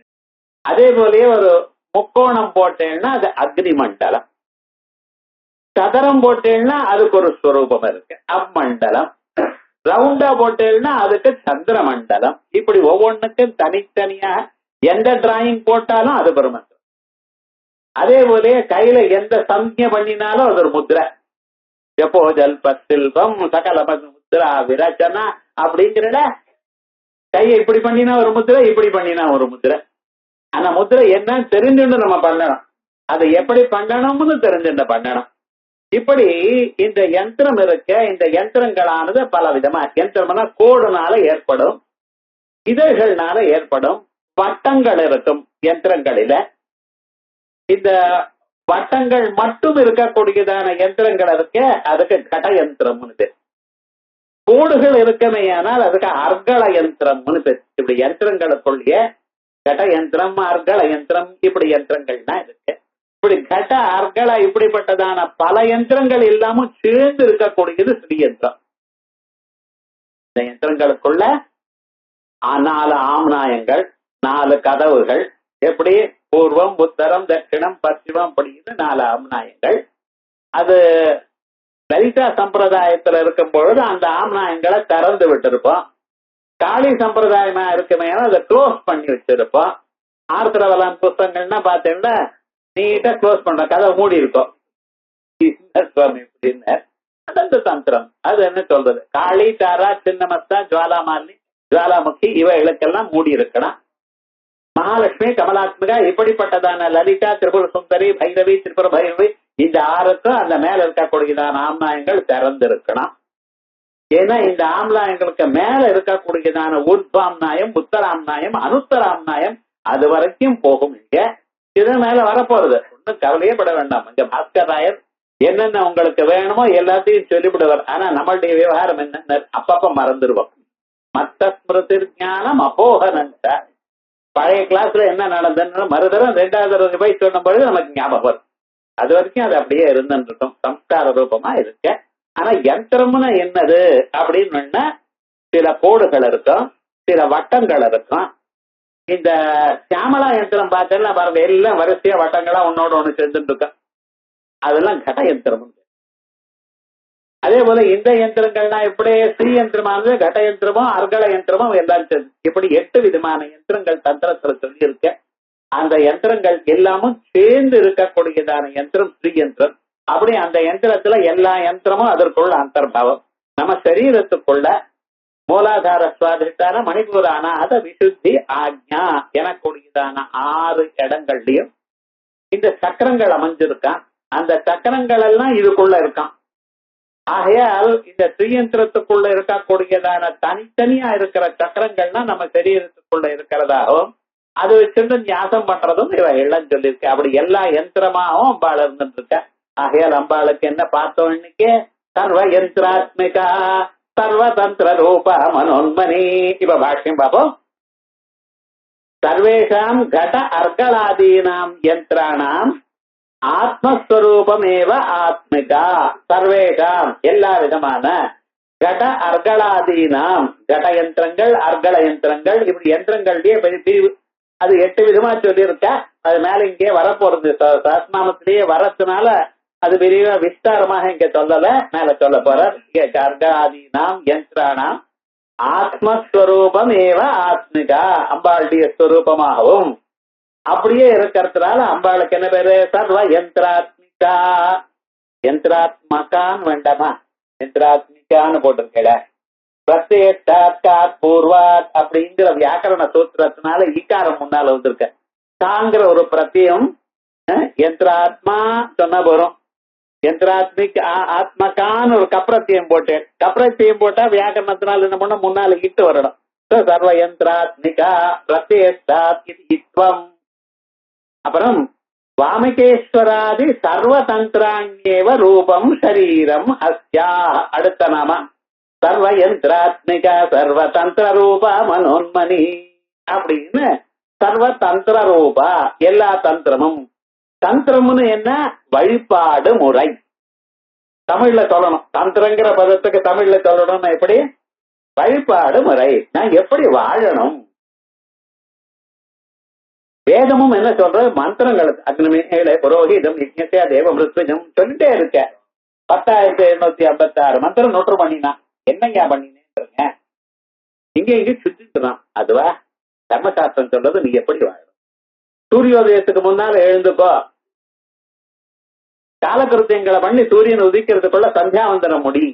அதே போலயே ஒரு முக்கோணம் போட்டேன்னா அது அக்னி மண்டலம். சதுரம் போட்டேன்னா அதுக்கு ஒரு ஸ்வரூபம் இருக்கு, அம்மண்டலம். ரவுண்டா போட்டேன்னா அதுக்கு சந்திர மண்டலம். இப்படி ஒவ்வொன்றுக்கும் தனித்தனியா எந்த டிராயிங் போட்டாலும் அது பெருமந்திரம். அதே போலயே கையில எந்த சம்ஞை பண்ணினாலும் அது ஒரு முத்ரை. எப்போ ஜல்ப சில்பம் சகல முத்ரா விரச்சனா அப்படிங்கிற கையை இப்படி பண்ணினா ஒரு முத்திரை, இப்படி பண்ணினா ஒரு முத்திரை. ஆனா முத்திரை என்னன்னு தெரிஞ்சுட்டு நம்ம பண்ணணும், அதை எப்படி பண்ணணும்னு தெரிஞ்சுட்டு பண்ணணும். இப்படி இந்த யந்திரம் இருக்க, இந்த யந்திரங்களானது பல விதமா. யந்திரம்னா கோடுனால ஏற்படும், இதழ்கள்னால ஏற்படும், வட்டங்கள் இருக்கும் யந்திரங்களில. இந்த வட்டங்கள் மட்டும் இருக்கக்கூடியதான யந்திரங்கள் இருக்க, அதுக்கு கட யந்திரம்னு பேர். கோடுகள் இருக்கமே, ஆனால் அதுக்கு அர்கல யந்திரம்னு பேர். இப்படி யந்திரங்களுக்குள்ளே கட யந்திரம், அர்கல யந்திரம், இப்படி யந்திரங்கள்னா இருக்கு. இப்படி கட அர்கல இப்படிப்பட்டதான பல யந்திரங்கள் எல்லாமும் சேர்ந்து இருக்கக்கூடியது ஸ்ரீ யந்திரம். இந்த யந்திரங்களுக்குள்ள 4 ஆம்நாயங்கள், 4 கதவுகள், எப்படி பூர்வம் உத்தரம் தட்சிணம் பশ্চিமம் அப்படின்னு 4 ஆம்நாயங்கள். அது லலிதா சம்பிரதாயத்துல இருக்கும் பொழுது அந்த ஆம்நாயங்களை திறந்து விட்டுருப்போம். காளி சம்பிரதாயமா இருக்குமே அதை க்ளோஸ் பண்ணி வச்சிருப்போம். ஆர்த்திரவலான் புத்தகங்கள்னா பாத்தீங்கன்னா நீட்டா க்ளோஸ் பண்ற, கதை மூடி இருக்கும். சுவாமி அப்படின்னு அந்த தந்திரம் அது என்ன சொல்றது? காளி, தாரா, சின்னமஸ்தா, ஜுவாலாமாலி, ஜுவாலாமுகி இவைகளுக்கெல்லாம் மூடி இருக்கலாம். மகாலட்சுமி, கமலாத்மிகா, இப்படிப்பட்டதான லலிதா, திரிபுர சுந்தரி, பைரவி, திரிபுர பைரவி, இந்த 6க்கும் அந்த மேல இருக்கக்கூடியதான ஆம்நாயங்கள் திறந்து இருக்கணும். ஏன்னா இந்த ஆம்நாயங்களுக்கு மேல இருக்கக்கூடியதான ஊர்த்வாம்நாயம், உத்தராம்நாயம், அனுத்தராம்நாயம் அது வரைக்கும் போகும். இங்க இது மேல வரப்போறது, ஒன்னும் கவலையே பட வேண்டாம். இங்க பாஸ்கர் ராயர் என்னென்ன உங்களுக்கு வேணுமோ எல்லாத்தையும் சொல்லிவிடுவார். ஆனா நம்மளுடைய விவகாரம் என்ன, அப்பப்ப மறந்துடுவோம். மத்த ஸ்மிருதி ஞானம் அபோகனந்த. பழைய கிளாஸ்ல என்ன நடந்ததுன்னு மறுதரம் 2வது தடவை போய் சொன்ன பொழுது நமக்கு ஞாபகம் வரும். அது வரைக்கும் அது அப்படியே இருந்துட்டு இருக்கும், சம்ஸ்கார ரூபமா இருக்க. ஆனா யந்திரம்னு என்னது அப்படின்னு சில கோடுகள் இருக்கும், சில வட்டங்கள் இருக்கும். இந்த சியாமலா யந்திரம் பார்த்தேன்னா பாருங்க, எல்லாம் வரிசையா வட்டங்களா ஒன்னோட ஒண்ணு சேர்ந்துட்டு இருக்கும். அதெல்லாம் கட யந்திரம். அதே போல இந்த யந்திரங்கள்னா இப்படி ஸ்ரீ யந்திரமானது கட யந்திரமும் அர்கல யந்திரமும் எல்லாம் சேர்ந்து இப்படி 8 விதமான யந்திரங்கள் தந்திரத்துல சொல்லி இருக்க. அந்த யந்திரங்கள் எல்லாமும் சேர்ந்து இருக்கக்கூடியதான யந்திரம் ஸ்ரீ யந்திரம். அப்படி அந்த யந்திரத்துல எல்லா யந்திரமும் அதற்குள்ள அந்தர்பாவம். நம்ம சரீரத்துக்குள்ள மூலாதார சுவாதிஷ்டான மணிபூர அநாத விசுத்தி ஆக்ஞா எனக்கூடியதான 6 இடங்கள்லயும் இந்த சக்கரங்கள் அமைஞ்சிருக்கான். அந்த சக்கரங்கள் எல்லாம் இதுக்குள்ள இருக்கான். ஆகையால் இந்த ஸ்ரீயந்திரத்துக்குள்ள இருக்கக்கூடியதான தனித்தனியா இருக்கிற சக்கரங்கள்னா நம்ம சரீரத்துக்குள்ள இருக்கிறதாகவும் அது வச்சிருந்து ஞாசம் பண்றதும் இவ எல்லாம் சொல்லியிருக்க. அப்படி எல்லா யந்திரமாவும் அம்பாள் இருந்துட்டு இருக்க. ஆகையால் அம்பாளுக்கு என்ன பார்த்தோம் இன்னைக்கு? சர்வ யந்திராத்மிகா சர்வதந்திர ரூப மனோன்மணி. இப்ப பாஷ்யம் பாப்போம். சர்வேஷாம் கட அர்கலாதீனாம் யந்திராணாம் ஆத்மஸ்வரூபமேவ ஆத்மிகா. சர்வேஷாம் எல்லா விதமான கட அர்கலாதீனாம், கட யந்திரங்கள், அர்கல யந்திரங்கள், இப்படி யந்திரங்களுடைய பிரிவு அது 8 விதமா சொல்லி இருக்க. அது மேல இங்கே வரப்போறது, சஹஸ்ரநாமத்திலேயே வரதுனால அது பெரிய விஸ்தாரமாக இங்க சொல்லல, மேல சொல்ல போறார். கர்காதீனாம் யந்திராணாம் ஆத்மஸ்வரூபம் ஏவ ஆத்மிகா, அம்பாளுடைய ஸ்வரூபமாகவும் அப்படியே இருக்கிறதுனால அம்பாளுக்கு என்ன பேரு? சர்வ யந்திராத்மிகா. யந்திராத்மகான்னு வேண்டாமா, யந்திராத்மிகான்னு போட்டிருக்கல. பிரத்யேஷ்டாத் பூர்வாத் அப்படிங்கிற வியாக்கரண சூத்திரத்தினால ஈக்காரம் முன்னால வந்திருக்க. தாங்கிற ஒரு பிரத்தியம் யந்திராத்மா சொன்ன போறோம். யந்திராத்மிக் ஆத்மகான்னு ஒரு கப்ரத்தியம் போட்டேன். கப்ரத்தியம் போட்டா வியாக்கரணத்தினால என்ன பண்ண முன்னால இட்டு வரணும். சர்வ யந்திராத்மிகா பிரத்யேஷ்டாத் இத்வம். அப்புறம் வாமகேஸ்வராதி சர்வதந்திராண்யேவ ரூபம் சரீரம் அஸ்யா. அடுத்த நாம சர்வ யந்திராத்மிகா சர்வதந்திர ரூபா மனோன்மணி அப்படின்னு சர்வதந்திர ரூபா, எல்லா தந்திரமும். தந்திரம்னு என்ன? வழிபாடு முறை. தமிழ்ல சொல்லணும். தந்திரங்கிற பதத்துக்கு தமிழ்ல சொல்லணும்னா எப்படி? வழிபாடு முறை. நான் எப்படி வாழணும்? வேதமும் என்ன சொல்றது? மந்திரங்கள் அக்னிமேல புரோஹிதம் யஜ்ஞஸ்ய தேவ மிருத்விஜம் சொல்லிட்டே இருக்க. 10,756 மந்திரம் நோட்டு பண்ணினா என்னங்க பண்ணினேன் இங்க சுத்திட்டுதான். அதுவா தர்மசாஸ்திரம் சொல்றது? நீ எப்படி வாழணும்? சூரியோதயத்துக்கு முன்னால எழுந்துப்போ, காலகிருத்தியங்களை பண்ணி சூரியன் உதிக்கிறதுக்குள்ள சந்தியாவந்தனம் முடி.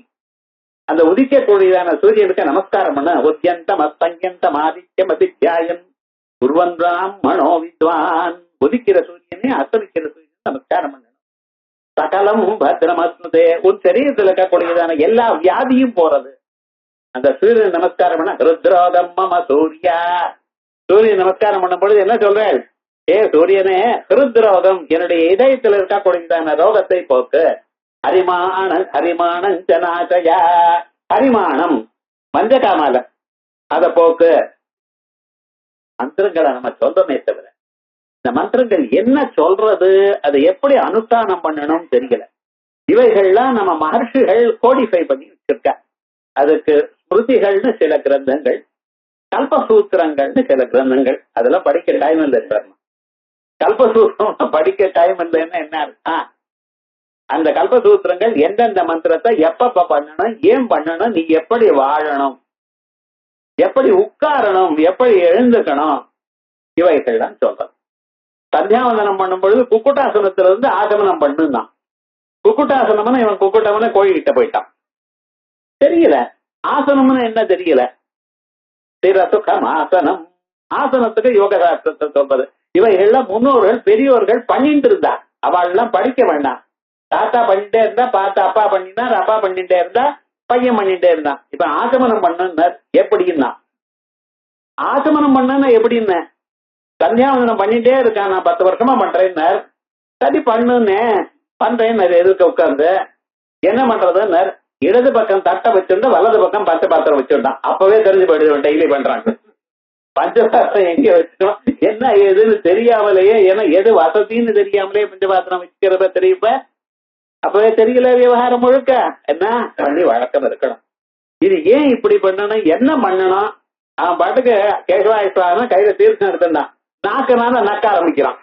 அந்த உதிக்கக்கூடியதான சூரியனுக்கு நமஸ்காரம் பண்ண. உத்யந்தம் அஸ்தங்கியந்தம் ஆதித்யம் அதித்யாயம் குர்வன்றாம் மனோ வித்வான். உதிக்கிற சூரியனே அஸ்தமிக்கிற சூரியன் நமஸ்காரம் பண்ணணும். சகலம் பத்ரமஸ்னுதே. உன் சரீரத்தில் இருக்கக்கூடியதான எல்லா வியாதியும் போறது அந்த சூரியன் நமஸ்காரம் பண்ண. ருத்ரோகம் மம சூர்யா. சூரியன் நமஸ்காரம் பண்ணும் பொழுது என்ன சொல்றேன்? ஏ சூரியனே, ஹிருத்ரோகம் என்னுடைய இதயத்தில் இருக்கக்கூடியதான ரோகத்தை போக்கு. ஹரிமானஞ்சனாசயா. ஹரிமானம் மஞ்சகாமால அத போக்கு. மந்திரங்களை நம்ம சொல்றோமே தவிர இந்த மந்திரங்கள் என்ன சொல்றது, அதை எப்படி அனுஷ்டானம் பண்ணணும் தெரியல. இவைகள்லாம் நம்ம மகர்ஷிகள் கோடிஃபை பண்ணி வச்சிருக்க. அதுக்கு ஸ்மிருதிகள்னு சில கிரந்தங்கள், கல்பசூத்திரங்கள்னு சில கிரந்தங்கள். அதெல்லாம் படிக்க டைம் இல்லை சார். கல்பசூத்திரம் படிக்க டைம் இல்லைன்னா என்ன அர்த்தம்? அந்த கல்பசூத்திரங்கள் எந்தெந்த மந்திரத்தை எப்பப்ப பண்ணணும், ஏன் பண்ணணும், நீ எப்படி வாழணும், எப்படி உட்காரணும், எப்படி எழுந்துக்கணும், இவைகள்லாம் சொல்றது. சந்தியாவந்தனம் பண்ணும் பொழுது குக்குட்டாசனத்துல இருந்து ஆகமனம் பண்ணுதான். குக்குட்டாசனம்னு இவன் குக்குட்டவன கோழிகிட்ட போயிட்டான். தெரியல ஆசனம்னு என்ன தெரியல. சிரசுகம் ஆசனம். ஆசனத்துக்கு யோக சாஸ்திரத்தை சொல்றது. இவைகள்லாம் முன்னோர்கள் பெரியோர்கள் பண்ணிட்டு இருந்தா. அவள் எல்லாம் படிக்க வேண்டாம். தாத்தா பண்ணிட்டே இருந்தா, பாத்தா அப்பா பண்ணினார், அப்பா பண்ணிட்டே இருந்தா, பையன் பண்ணிட்டே இருந்தான். இப்ப ஆகமனம் பண்ண எப்படின்னா, ஆகமனம் பண்ண எப்படின்னு சந்தியாவந்தனம் பண்ணிட்டே இருக்கான். நான் 10 வருஷமா பண்றேன்னார். சரி பண்ணுன்னு பண்றேன். எதுக்கு உட்கார்ந்து என்ன பண்றதுன்னு இடது பக்கம் தட்டை வச்சிருந்தா வலது பக்கம் பச்சை பாத்திரம் வச்சிருந்தான். அப்பவே தெரிஞ்சு போயிடுவோம் டெய்லி பண்றாங்க. பஞ்சபாத்திரம் எங்க வச்சோம் என்ன ஏதுன்னு தெரியாமலேயே, ஏன்னா எது வசதின்னு தெரியாமலே பஞ்சபாத்திரம் வச்சுக்கிறத தெரியுப்ப. அப்பவே தெரியல விவகாரம் முழுக்க. என்ன பண்ணி வழக்கம் இருக்கணும். இது ஏன் இப்படி பண்ணணும், என்ன பண்ணணும்? அவன் பாட்டுக்கு கேசவாயுஷ்வான கையில தீர்த்தம் எடுத்துட்டான். நாக்கனால நக்க ஆரம்பிக்கிறான்.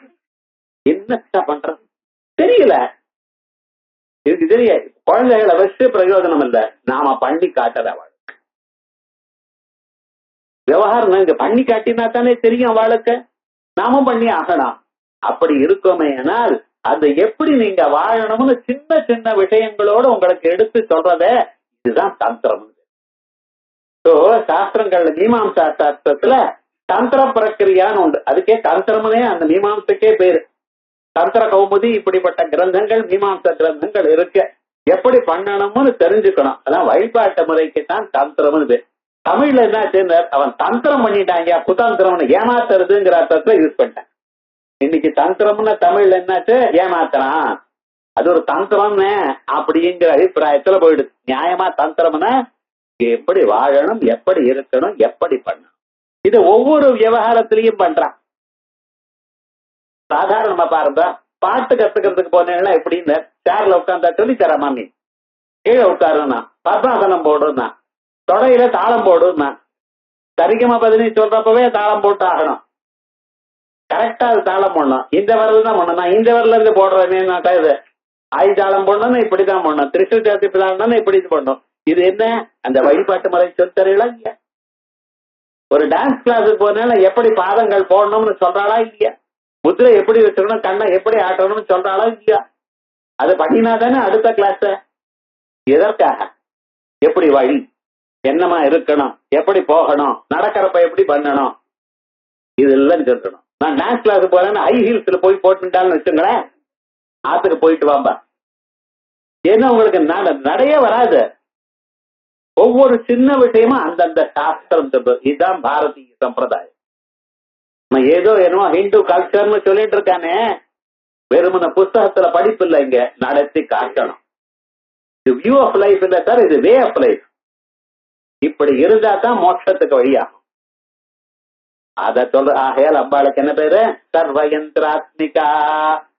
என்ன பண்றது தெரியல. இதுக்கு தெரியாது. குழந்தைகளை வச்சு பிரயோஜனம் இல்லை. நாம பண்ணி காட்டல. அவளுக்கு விவகாரம் இங்க பண்ணி காட்டினா தானே தெரியும் அவளுக்கு. நாமும் பண்ணி ஆகணும். அப்படி இருக்கோமே ஆனால் அது எப்படி நீங்க வாழணும்னு சின்ன சின்ன விஷயங்களோடு உங்களுக்கு எடுத்து சொல்றத இதுதான் தந்திரம். சாஸ்திரங்கள்ல மீமாம்சா சாஸ்திரத்துல தந்திர பிரக்கிரியான்னு உண்டு. அதுக்கே தந்திரம்னே அந்த மீமாம்சக்கே பேரு. தந்திர கௌமுதி இப்படிப்பட்ட கிரந்தங்கள் மீமாம்ச கிரந்தங்கள் இருக்கு. எப்படி பண்ணணும்னு தெரிஞ்சுக்கணும். அதான் வழிபாட்டு முறைக்கு தான் தந்திரம்னு பேர். தமிழ்ல என்ன சேர்ந்தார், அவன் தந்திரம் பண்ணிட்டாங்க, குதந்திரம்னு ஏமாத்துறதுங்கிற அர்த்தத்துல யூஸ் பண்ணிட்டான். இன்னைக்கு தந்திரம்னு தமிழ்ல என்னாச்சு, ஏமாத்துறான், அது ஒரு தந்திரம்னு அப்படிங்கிற அபிப்பிராயத்துல போயிடுது. நியாயமா தந்திரம்னா எப்படி வாழணும், எப்படி இருக்கணும், எப்படி பண்ணணும், இது ஒவ்வொரு விவகாரத்திலையும் பண்றான். சாதாரணமா பாருங்க, பாட்டு கத்துக்கிறதுக்கு போனேன்னா எப்படின்னு சேர்ல உட்கார்ந்தா சொல்லி தர மாமி, கீழே உட்காருன்னா பத்மாசனம் போடுன்னா, தொடையில தாளம் போடுன்னா, சரிகமா பதினி சொல்றப்பவே தாளம் போட்டு ஆகணும். கரெக்டா அது தாளம் போடணும். இந்த வரல தான் பண்ணணும். இந்த வரல இருந்து போடுறேன்னா இது ஆயுதாளம் போடணும்னு இப்படிதான் போடணும், திரிசூல் ஜாதி பிதாண்டம்னு இப்படி போடணும். இது என்ன அந்த வழிபாட்டு முறை சொல்லித்தரீங்களா இல்லையா? ஒரு டான்ஸ் கிளாஸுக்கு போனால எப்படி பாதங்கள் போடணும்னு சொல்றாளா இல்லையா? முத்திரை எப்படி வச்சுக்கணும், கண்ணை எப்படி ஆட்டணும்னு சொல்றாளா இல்லையா? அது பண்ணினா தானே அடுத்த கிளாஸ். எதற்காக? எப்படி வழி என்னமா இருக்கணும், எப்படி போகணும், நடக்கிறப்ப எப்படி பண்ணணும், இதெல்லாம் சொல்லணும். நான் டான்ஸ் கிளாஸ் போறேன்னு ஹை ஹீல்ஸ்ல போய் போட்டுட்டான்னு வச்சுங்களேன், ஆத்துக்கு போயிட்டு வாம்பா. ஏன்னா உங்களுக்கு நடையே வராது. ஒவ்வொரு சின்ன விஷயமும் அந்தந்த சாஸ்திரம் சொல்றது. இதுதான் பாரதிய சம்பிரதாயம். ஏதோ என்னமோ ஹிந்து கல்ச்சர்னு சொல்லிட்டு இருக்கானே, வெறுமன புஸ்தகத்துல படிப்பு இல்லை, இங்க நடத்தி காட்டணும். இது வியூ ஆஃப் லைஃப் இல்ல சார், இது வே ஆஃப் லைஃப். இப்படி இருந்தா தான் மோட்சத்துக்கு வழியாகும். அத சொல்ற. ஆகையால் அம்பாளுக்கு என்ன பேரு? சர்வயந்திராத்மிகா.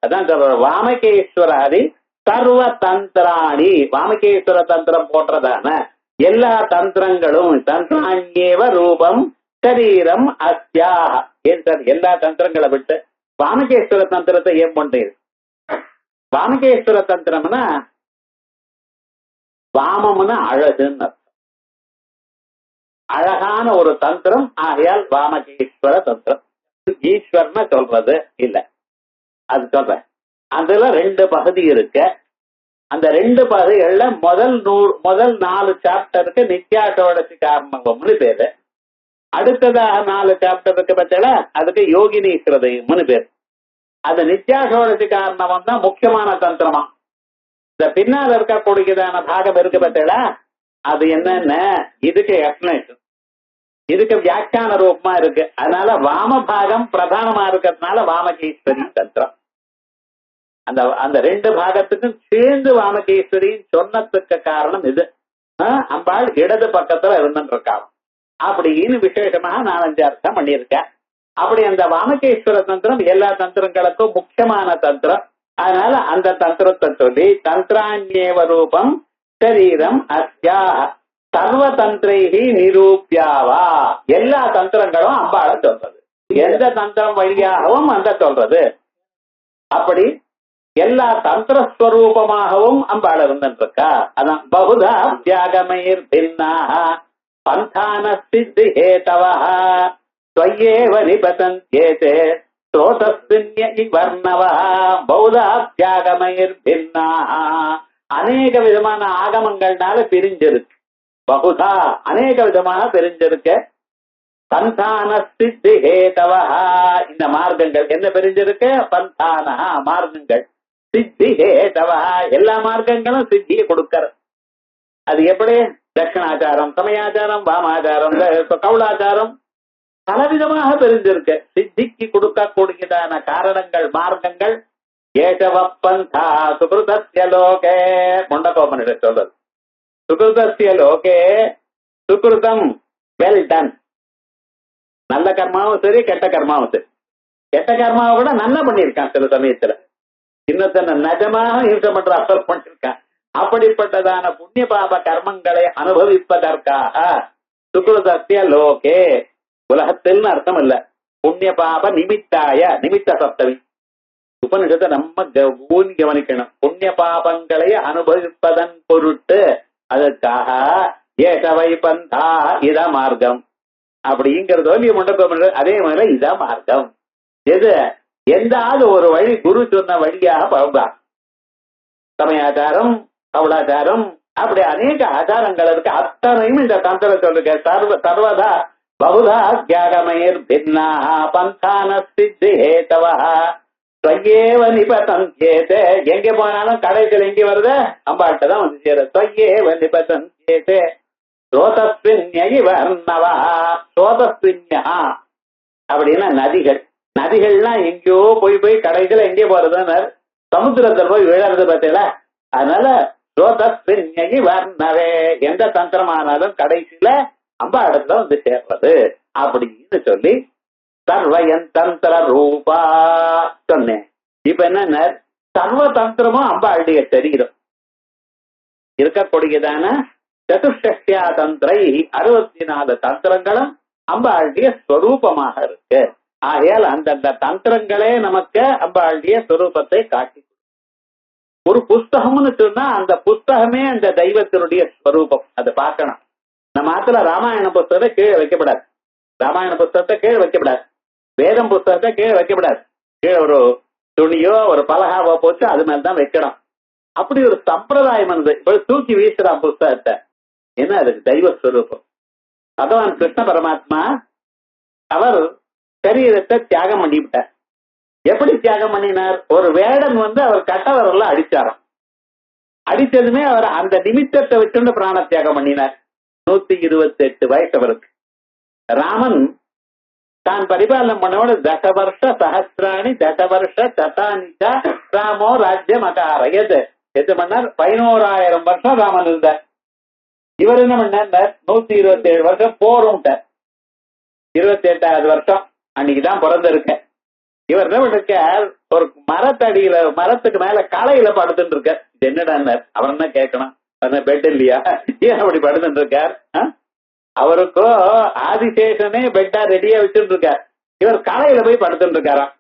அதான் சொல்ற வாமகேஸ்வராதி சர்வ தந்திராணி. வாமகேஸ்வர தந்திரம் போன்றதான எல்லா தந்திரங்களும் தந்திராண்யேவ ரூபம் சரீரம் அஸ்யாக. ஏன் சார் எல்லா தந்திரங்களை விட்டு வாமகேஸ்வர தந்திரத்தை ஏன் பண்றீங்க? வாமகேஸ்வர தந்திரம்னா வாமம்னா அழகுன்னு அழகான ஒரு தந்திரம். ஆகையால் வாமகேஸ்வர தந்திரம். ஈஸ்வரனை சொல்றது இல்ல, அது சொல்ற. அதுல 2 பகுதி இருக்கு. அந்த 2 பகுதிகள்ல முதல் 4 சாப்டருக்கு நித்யாஷோடசி காரணம்னு பேரு. அடுத்ததாக 4 சாப்டருக்கு பத்தில அதுக்கு யோகினி ஹிருதயம்னு பேரு. அது நித்யாஷோடசி காரணம் தான் முக்கியமான தந்திரமா. இந்த பின்னால் இருக்கக்கூடியதான பாகம் இருக்கு பத்தில அது என்னன்னு இதுக்கு எக்ஸ்பிளேஷன், இதுக்கு வியாக்கியான ரூபமா இருக்கு. அதனால வாம பாகம் பிரதானமா இருக்கிறதுனால வாமகேஸ்வரி தந்திரம். அந்த 2 பாகத்துக்கும் சேர்ந்து வாமகேஸ்வரி சொன்னதுக்கு காரணம் இது. அம்பாள் இடது பக்கத்துல இருந்துருக்காங்க அப்படின்னு விசேஷமாக 4-5 அர்த்தம் பண்ணியிருக்கேன். அப்படி அந்த வாமகேஸ்வர தந்திரம் எல்லா தந்திரங்களுக்கும் முக்கியமான தந்திரம். அதனால அந்த தந்திரத்தை சொல்லி தந்திராண்யேவ ரூபம் சரீரம் அஸ்யா சர்வ தந்திரைஹி நிரூபியாவா. எல்லா தந்திரங்களும் அம்பாள சொல்றது, எந்த தந்திரம் வழியாகவும் அந்த சொல்றது. அப்படி எல்லா தந்திரஸ்வரூபமாகவும் அம்பாள் இருந்துருக்கா. அதான் பகுதா தியாகமயிர் பின்னாக பந்தான சித்தி ஹேதவா ஸ்வயேவ நிபதந்த்யேதே ஸ்ரோதஸ்வின்ய வர்ணவா. பௌதா தியாகமயிர் பின்னாக அநேக விதமான ஆகமங்கள்னால பிரிஞ்சிருக்கு. பகுதா அநேக விதமாக பிரிஞ்சிருக்கு. பந்தான சித்தி ஹேதவா இந்த மார்க்கங்கள் என்ன பிரிஞ்சிருக்கு? பந்தான மார்க்கங்கள், சித்தி ஹேதவா எல்லா மார்க்கங்களும் சித்தியை கொடுக்கற. அது எப்படி? தட்சிணாச்சாரம், சமயாச்சாரம், வாமாச்சாரம், கவுளாச்சாரம் பலவிதமாக பிரிஞ்சிருக்கு. சித்திக்கு கொடுக்கக்கூடியதான காரணங்கள் மார்க்கங்கள். ஏஷவ பந்தா சுகிருதஸ்ய லோகே முண்டகோபனிட சொல்றது. சுகிருதஸ்ய லோகே சுகிருதம் வெல் டன். நல்ல கர்மாவும் சரி, கெட்ட கர்மாவும் சரி. கெட்ட கர்மாவை கூட நல்லா பண்ணியிருக்கான் சில சமயத்துல. இன்னொருத்தனை நிஜமாக ஹிம்சை பண்ற அசல் பண்ணிருக்கான். அப்படிப்பட்டதான புண்ணிய பாப கர்மங்களை அனுபவிப்பதற்காக சுகிருதஸ்ய லோகே, உலகத்தில் அர்த்தம் இல்ல, புண்ணிய பாப நிமித்தாய, நிமித்த சப்தமி உபனிஷத்தை நம்ம கவனிக்கணும். புண்ணிய பாபங்களை அனுபவிப்பதன் பொருட்டு அதற்காக ஏசவை பந்தா இத மார்க்கம் அப்படிங்கிறதோ நீ முண்டக்கம். அதே மாதிரி இத மார்க்கம். எது எந்தாவது ஒரு வழி குரு சொன்ன வழியாக பழகா. சமயாச்சாரம், கவுளாச்சாரம், அப்படி அநேக ஆச்சாரங்கள் இருக்கு. அத்தனையும் இந்த தந்திரம் சொல்லுங்க. சர்வதா பகுதா தியாகமயிர் பின்னா பந்தான சித்தி ஹேதவா ஸ்வயேவ நிபதந்த்யேதே. எங்க போனாலும் கடைசியில் எங்க வருது? அம்பாட்ட தான் வந்து சேர. ஸ்வயேவ நிபதந்த்யேதே ஸ்ரோதஸ்வின்யி வர்ணவா. ஸ்ரோதஸ்வின்யா அப்படின்னா நதிகள். நதிகள்லாம் எங்கேயோ போய் கடைசியில் எங்கே போறதுன்னு சமுத்திரத்தில் போய் விழறது பார்த்தீங்களா? அதனால ஸ்ரோதஸ்வின்யி வர்ணவே எந்த தந்திரமானாலும் கடைசியில அம்பா இடத்துல வந்து சேர்றது அப்படின்னு சொல்லி சர்வயன் தந்திர ரூபா சொன்னேன். இப்ப என்ன? சர்வ தந்திரமும் அம்பாளுடைய சரீரம் இருக்கக்கூடியதான சதுஷ்டா தந்திரை 64 தந்திரங்களும் அம்பாளுடைய ஸ்வரூபமாக இருக்கு. ஆகையால் அந்தந்த தந்திரங்களே நமக்கு அம்பாளுடைய ஸ்வரூபத்தை காட்டி ஒரு புஸ்தகம்னு சொன்னா அந்த புஸ்தகமே அந்த தெய்வத்தினுடைய ஸ்வரூபம். அதை பார்க்கணும். நம்ம ஆத்துல ராமாயண புஸ்தகத்தை கீழே வைக்கப்படாது, ராமாயண புஸ்தகத்தை கீழே வைக்கப்படாது, வேதம் புஸ்தகத்தை கீழே வைக்கப்படாது. கீழே ஒரு துணியோ ஒரு பலகாவோ போச்சு அது மேலதான் வைக்கணும். அப்படி ஒரு சம்பிரதாயம் இருந்தது. இப்ப தூக்கி வீசுறான் புஸ்தகத்தை. என்ன அதுக்கு தெய்வ ஸ்வரூபம். பகவான் கிருஷ்ண பரமாத்மா அவர் சரீரத்தை தியாகம் பண்ணிவிட்டார். எப்படி தியாகம் பண்ணினார்? ஒரு வேடன் அவர் கட்டவரெல்லாம் அடிச்சாராம். அடிச்சதுமே அவர் அந்த நிமித்தத்தை வச்சுட்டு பிராண தியாகம் பண்ணினார். 128 வயசு அவருக்கு. ராமன் தான் பரிபாலனம் பண்ணோட தசவர்ஷ சஹசிராணி தசவர்ஷ சதானிச்சா ராமோ ராஜ்யம் அகாரயது. எது பண்ணார்? 11,000 வருஷம் ராமன் இருந்தார். இவர் என்ன பண்ணார்? 127 வருஷம் போரும்ட்டார். 28வது வருஷம் அன்னைக்குதான் பிறந்திருக்க. இவர் என்ன பண்ணிருக்கார்? ஒரு மரத்தடியில மரத்துக்கு மேல களையில படுத்துட்டு இருக்கார். இது என்னடா? அவர் என்ன கேட்கணும்? பெட் இல்லையா? ஏன் அப்படி படுத்துட்டு இருக்கார்? அவருக்கோ ஆதிசேஷனே பெட்டா ரெடியா வச்சுட்டு இருக்கார். இவர் களையில போய் படுத்துட்டு இருக்காராம்.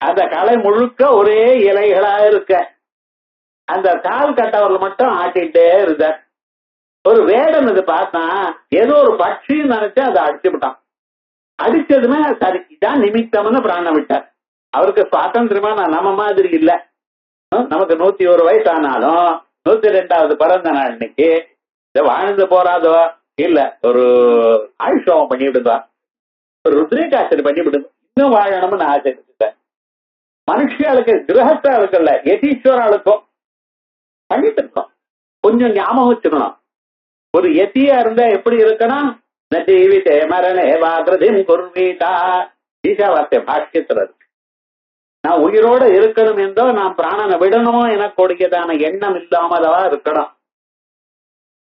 அந்த களை முழுக்க ஒரே இலைகளா இருக்க. அந்த கால் கட்டவர்கள் மட்டும் ஆட்டிட்டே இருந்தார். ஒரு வேடன் இது பார்த்தா ஏதோ ஒரு பட்சின்னு நினைச்சா அதை அடிச்சு விட்டான். அடிச்சதுமே சரி இதான் நிமித்தம்னு பிராணம் விட்டார். அவருக்கு சுவாதந்திரமா நம்ம மாதிரி இல்ல. நமக்கு 101 வயசு ஆனாலும் 102வது பிறந்த நாள் இன்னைக்கு வாழ்ந்து போறாதோ இல்ல, ஒரு ஆயுஷம் பண்ணி விடுதா, ஒரு ருத்ரேகாசனை பண்ணி விடுது, இன்னும் வாழணும்னு ஆசை இருக்கு. மனுஷியாளுக்கு கிரகஸ்தாளுக்குல்ல யதீஸ்வராளுக்கும் பண்ணிட்டு இருக்கோம். கொஞ்சம் ஞாபகம் வச்சுக்கணும். ஒரு யதியா இருந்தா எப்படி இருக்கணும்? ஜீவிதே மரணே வாகிருதிம் குர்வீதா. ஈசாவாஸ்ய பாஷ்யத்துல இருக்கு. நான் உயிரோட இருக்கணும் என்றோ நான் பிராணனை விடணுமோ எனக்கு கொடுக்கதான எண்ணம் இல்லாமலவா இருக்கணும்.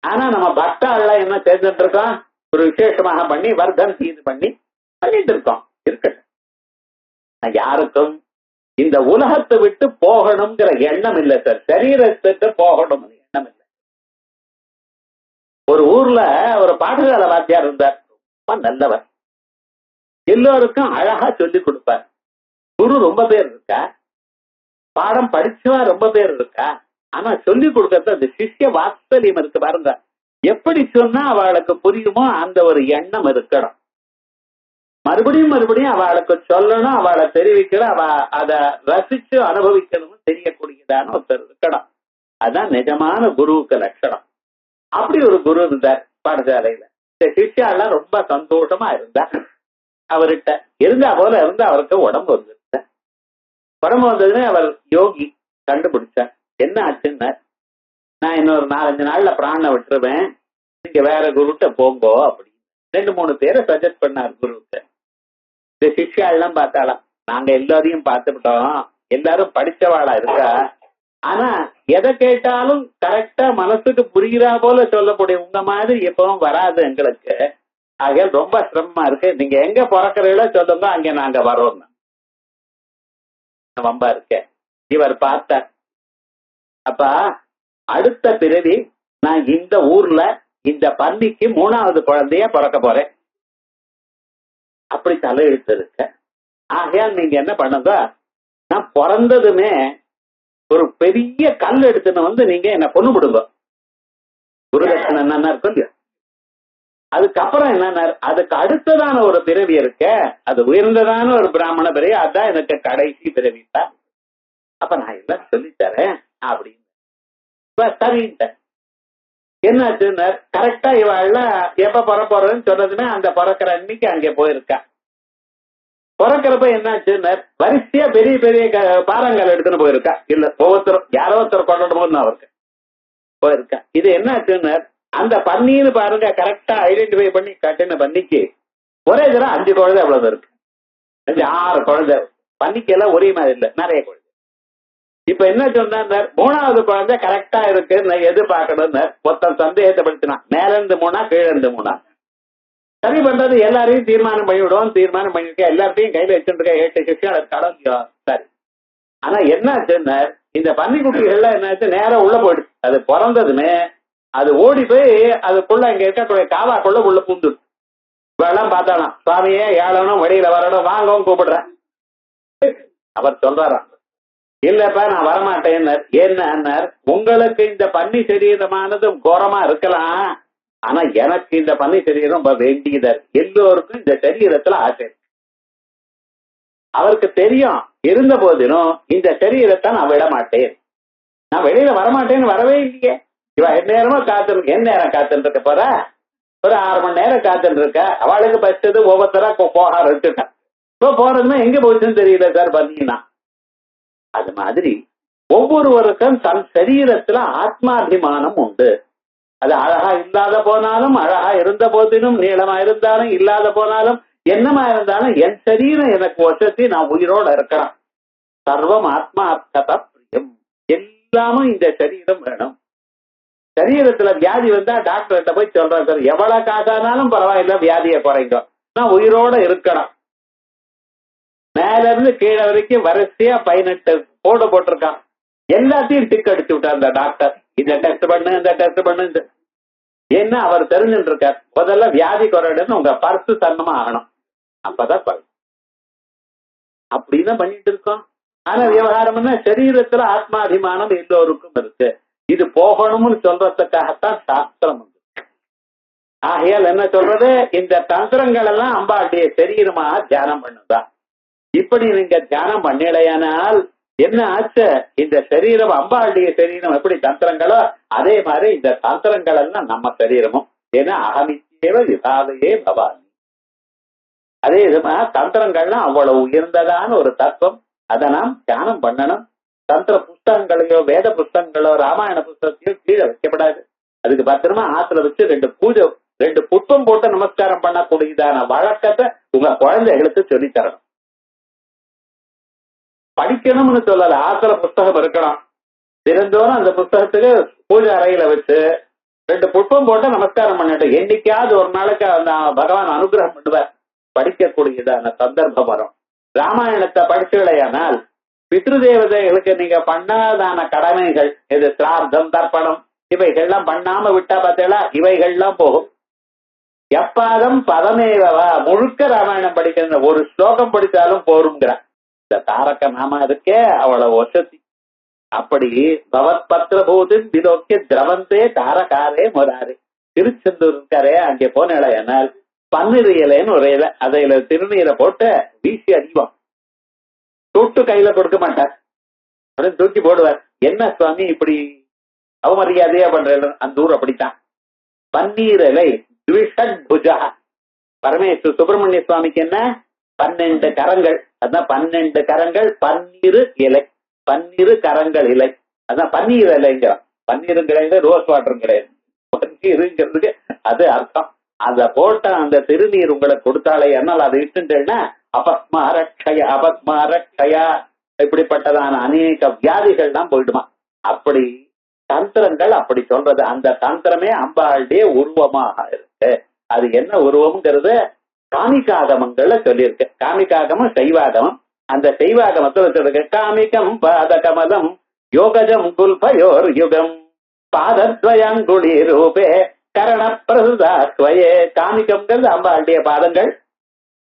ஆனா நம்ம பக்தாள்லாம் என்ன சேர்ந்துட்டு இருக்கோம்? ஒரு விசேஷமாக பண்ணி வர்தம் தீது பண்ணி பண்ணிட்டு இருக்கோம். இருக்கட்டும். யாருக்கும் இந்த உலகத்தை விட்டு போகணுங்கிற எண்ணம் இல்லை சார். சரீரத்தை போகணும் எண்ணம் இல்லை. ஒரு ஊர்ல ஒரு பாடசாலை வாத்தியார் இருந்தார். ரொம்ப நல்லவர். எல்லோருக்கும் அழகா சொல்லி கொடுப்பார். குரு ரொம்ப பேர் இருக்கா, பாடம் படிச்சவா ரொம்ப பேர் இருக்கா. ஆனா சொல்லி கொடுக்கறது அந்த சிஷ்ய வாத்சல்யம் இருக்கு பாருங்க. எப்படி சொன்னா அவளுக்கு புரியுமோ அந்த ஒரு எண்ணம் இருக்கணும். மறுபடியும் மறுபடியும் அவளுக்கு சொல்லணும், அவளை தெரிவிக்கணும், அவ அதை ரசிச்சு அனுபவிக்கணும்னு தெரியக்கூடியதான ஒருத்தர் இருக்கணும். அதான் நிஜமான குருவுக்கு லட்சணம். அப்படி ஒரு குரு இருந்தார் பாடசாலையில. இந்த சிஷ்யாலாம் ரொம்ப சந்தோஷமா இருந்தா. அவர்கிட்ட இருந்தா போல இருந்தா அவருக்கு உடம்பு வந்துருந்த. உடம்பு வந்ததுன்னு அவர் யோகி கண்டுபிடிச்சார். என்ன ஆச்சுன்னா, நான் இன்னொரு 4-5 நாள்ல பிராண விட்டுருவேன், நீங்க வேற குருட்ட போங்கோ அப்படின்னு 2-3 பேரை சஜஸ்ட் பண்ணார் குருவுக்கு. இந்த சிஷ்யாலாம் பார்த்தாலாம், நாங்க எல்லாரையும் பார்த்துவிட்டோம், எல்லாரும் படிச்சவாளா இருக்கா, ஆனா எதை கேட்டாலும் கரெக்டா மனசுக்கு புரிகிறா போல சொல்லக்கூடிய உங்க மாதிரி எப்பவும் வராது எங்களுக்கு. ஆக ரொம்ப சிரமமா இருக்கு. நீங்க எங்க பிறக்கிறீங்களோ சொல்லுங்க, அங்க நாங்க வரோம். வம்பா இருக்க. இவர் பார்த்தார். அப்ப அடுத்த பிறவி நான் இந்த ஊர்ல இந்த பன்னிக்கு 3வது குழந்தைய பிறக்க போறேன். அப்படி தலையெழுத்து இருக்க. ஆகையால் நீங்க என்ன பண்ணுங்க, நான் பிறந்ததுமே ஒரு பெரிய கல் எடுத்துன்னு நீங்க என்ன பொண்ணு விடுங்க. குருதட்சணை என்னன்னா இருக்கும் இல்லையா. அதுக்கப்புறம் என்ன, அதுக்கு அடுத்ததான ஒரு பிறவி இருக்க, அது உயர்ந்ததான ஒரு பிராமண பிறவி, அதான் எனக்கு கடைசி பிறவிட்டா. அப்ப நான் எல்லாம் சொல்லித்தரேன் அப்படின்னு சரின்ட்ட. என்னாச்சுன்னு கரெக்டா இவாள்லாம் எப்ப பிறப்போறதுன்னு சொன்னதுமே அந்த பிறக்கிற அன்னைக்கு அங்கே போயிருக்கா. பிறக்கிறப்ப என்னாச்சுன்னு வரிசையா பெரிய பெரிய பாறாங்கல் எடுத்துன்னு போயிருக்கா. இல்ல ஒவ்வொருத்தரும் யாரோ ஒருத்தர் கொண்டு போது அவருக்கு போயிருக்கா. இது என்னாச்சுன்னு அந்த பன்னின்னு பாருங்க, கரெக்டா ஐடென்டிஃபை பண்ணி கட்டின பன்னிக்கு ஒரே தடவை 5 குழந்தை எவ்வளவு இருக்கு, 5-6 குழந்தை. பன்னிக்கு எல்லாம் ஒரே மாதிரி இல்ல, நிறைய குழந்தை. இப்ப என்ன சொன்ன 3வது குழந்தை கரெக்டா இருக்கு, எது பாக்கணும்னு மொத்தம் சந்தேகத்தை படுத்தினா, மேல இருந்து 3 கீழே இருந்து 3 சரி பண்றது எல்லாரையும் தீர்மானம் பண்ணிவிடுவோம். தீர்மானம் பண்ணிருக்க எல்லாத்தையும் கையில வச்சுருக்க 8 சிஷ்யாளர் கடந்தியோ சரி. ஆனா என்னாச்சுன்னு இந்த பன்னிக்குட்டிகள்லாம் என்னாச்சு, நேரம் உள்ள போயிடுச்சு. அது பிறந்ததுமே அது ஓடி போய் அதுக்குள்ள இங்க இருக்கக்கூடிய காவாக்குள்ள உள்ள பூந்துடு. வெள்ளம் பார்த்தாலாம், சுவாமியே ஏழனும் வெளியில வரணும் வாங்கவும் கூப்பிடுறேன். அவர் சொல்றாராம், இல்லப்பா நான் வரமாட்டேன்னார். ஏன்னார், உங்களுக்கு இந்த பன்னி சரீரமானது கோரமா இருக்கலாம், ஆனா எனக்கு இந்த பன்னி சரீரம் ரொம்ப வேண்டியதர். எல்லோருக்கும் இந்த சரீரத்துல ஆசை. அவருக்கு தெரியும், இருந்த போதிலும் இந்த சரீரத்தை நான் விட மாட்டேன், நான் வெளியில வரமாட்டேன்னு வரவே இல்லையே. இவ நேரமா காத்துருக்கு, என் நேரம் காத்துட்டு இருக்க போற, ஒரு 6 மணி நேரம் காத்துட்டு இருக்க. அவளுக்கு பச்சது ஒவ்வொருத்தரா போக ஆரம்பிச்சுட்டான். இப்போ போறதுன்னா எங்க போச்சுன்னு தெரியல சார் பண்ணீங்கன்னா. அது மாதிரி ஒவ்வொருவருக்கும் தன் சரீரத்துல ஆத்மாபிமானம் உண்டு. அது அழகா இல்லாத போனாலும், அழகா இருந்த போதிலும், நீளமா இருந்தாலும் இல்லாத போனாலும், என்னமா இருந்தாலும் என் சரீரம் எனக்கு வசதி, நான் உயிரோட இருக்கிறேன். சர்வம் ஆத்மார்த்தத பிரியம். எல்லாமும் இந்த சரீரம் வேணும். சரீரத்துல வியாதி வந்தா டாக்டர்கிட்ட போய் சொல்றேன், சார் எவ்வளவு காசானாலும் பரவாயில்ல, வியாதியை குறைங்க, நான் உயிரோட இருக்கணும். மேல இருந்து கீழே வரைக்கும் வரிசையா 18 போடு போட்டிருக்கான். எல்லாத்தையும் டிக் அடிச்சு விட்டார் அந்த டாக்டர். இந்த டெஸ்ட் பண்ணு, இந்த டெஸ்ட் பண்ணு. ஏன்னா அவர் தெரிஞ்சுட்டு இருக்கார், முதல்ல வியாதி குறையிடுன்னு உங்க பர்சு தன்னமா ஆகணும், அப்பதான் பழம். அப்படிதான் பண்ணிட்டு இருக்கோம். ஆனா விவகாரம்னா சரீரத்துல ஆத்மாபிமானம் எல்லோருக்கும் இருக்கு. இது போகணும்னு சொல்றதுக்காகத்தான் சாஸ்திரம் வந்து. ஆகையால் என்ன சொல்றது, இந்த தந்திரங்கள் எல்லாம் அம்பாளுடைய சரீரமா தியானம் பண்ணுதா. இப்படி நீங்க தியானம் பண்ணலையானால் என்ன ஆச்சு, இந்த சரீரம் அம்பாளுடைய சரீரம் எப்படி தந்திரங்களோ அதே மாதிரி இந்த தந்திரங்கள் எல்லாம் நம்ம சரீரமும். ஏன்னா அகமிச்சேவ விபாதையே பவானி. அதே விதமா தந்திரங்கள்லாம் அவ்வளவு உயர்ந்ததான ஒரு தத்துவம். அதை நாம் தியானம் பண்ணணும். தந்திர புஸ்தகங்களையோ வேத புஸ்தகங்களோ ராமாயண புஸ்தகத்தையோ கீழே வைக்கப்படாது. அதுக்கு பத்திரமா ஆத்துல வச்சு 2 புஷ்பம் போட்டு நமஸ்காரம் பண்ணக்கூடியதான வழக்கத்தை உங்க குழந்தைகளுக்கு சொல்லித் தரணும். படிக்கணும்னு சொல்லல, ஆத்துல புஸ்தகம் இருக்கணும். தினந்தோறும் அந்த புஸ்தகத்துக்கு பூஜை அறையில வச்சு 2 புஷ்பம் போட்டு நமஸ்காரம் பண்ணிட்டு என்னைக்காவது ஒரு நாளைக்கு பகவான் அனுகிரகம் பண்ணுவார். படிக்கக்கூடியதான சந்தர்ப்பம் வரும். ராமாயணத்தை படிச்சுடையானால் பித்ருதேவதைகளுக்கு நீங்க பண்ணாதான கடமைகள், இது சிரார்த்தம் தர்ப்பணம் இவைகள்லாம் பண்ணாம விட்டா பார்த்தீங்களா, இவைகள்லாம் போகும். எப்பாதம் பதமேவா, முழுக்க ராமாயணம் படிக்கிற ஒரு ஸ்லோகம் படித்தாலும் போருங்கிற இந்த தாரக நாம இருக்கே அவ்வளவு வசதி. அப்படி பவத் பத்திரபூதின் விலோக்கிய திரவந்தே தாரகாரே முராரே. திருச்செந்தூர் இருக்காரே, அங்கே போனால் பன்னீர் இலைன்னு ஒரு இலை, அதையில திருநீரை போட்டு வீசி அடிவோம். தொட்டு கையில கொடுக்க மாட்டார், அப்படின்னு தூக்கி போடுவார். என்ன சுவாமி இப்படி அவமரியாதையா பண்ற, அந்த ஊர் அப்படித்தான். பன்னீர் இலை துவிஷட்புஜா. பரமேஸ்வர சுப்பிரமணிய சுவாமிக்கு என்ன 12 கரங்கள், அதான் 12 கரங்கள் பன்னீர் இலை, பன்னீர் கரங்கள் இலை, அதான் பன்னீர் இலைங்கிறான். பன்னீரும் கிடையாது, ரோஸ் வாட்டரும் கிடையாது, பன்னீருங்கிறதுக்கு அது அர்த்தம். அத போட்ட அந்த திருநீர் உங்களுக்கு கொடுத்தாலே என்னால் அதை இட்டுட்டேன்னா அபஸ்மாரக்ஷயா இப்படிப்பட்டதான அநேக வியாதிகள் தான் போயிடுமா. அப்படி தந்திரங்கள் அப்படி சொல்றது. அந்த தந்திரமே அம்பாளுடைய உருவமாக இருக்கு. அது என்ன உருவம்ங்கிறது காமிகாகமங்கள்ல சொல்லியிருக்கு. காமிகாகமம் சைவாகமம். அந்த சைவாகமத்துல வச்சிருக்கு, காமிகம் பாதகமலம் யோகஜம் குல்பயோர் யுகம் பாதத்வயங்குளி ரூபே கரண பிரசுதாஸ்வயே. காமிகம்ங்கிறது அம்பாளுடைய பாதங்கள்,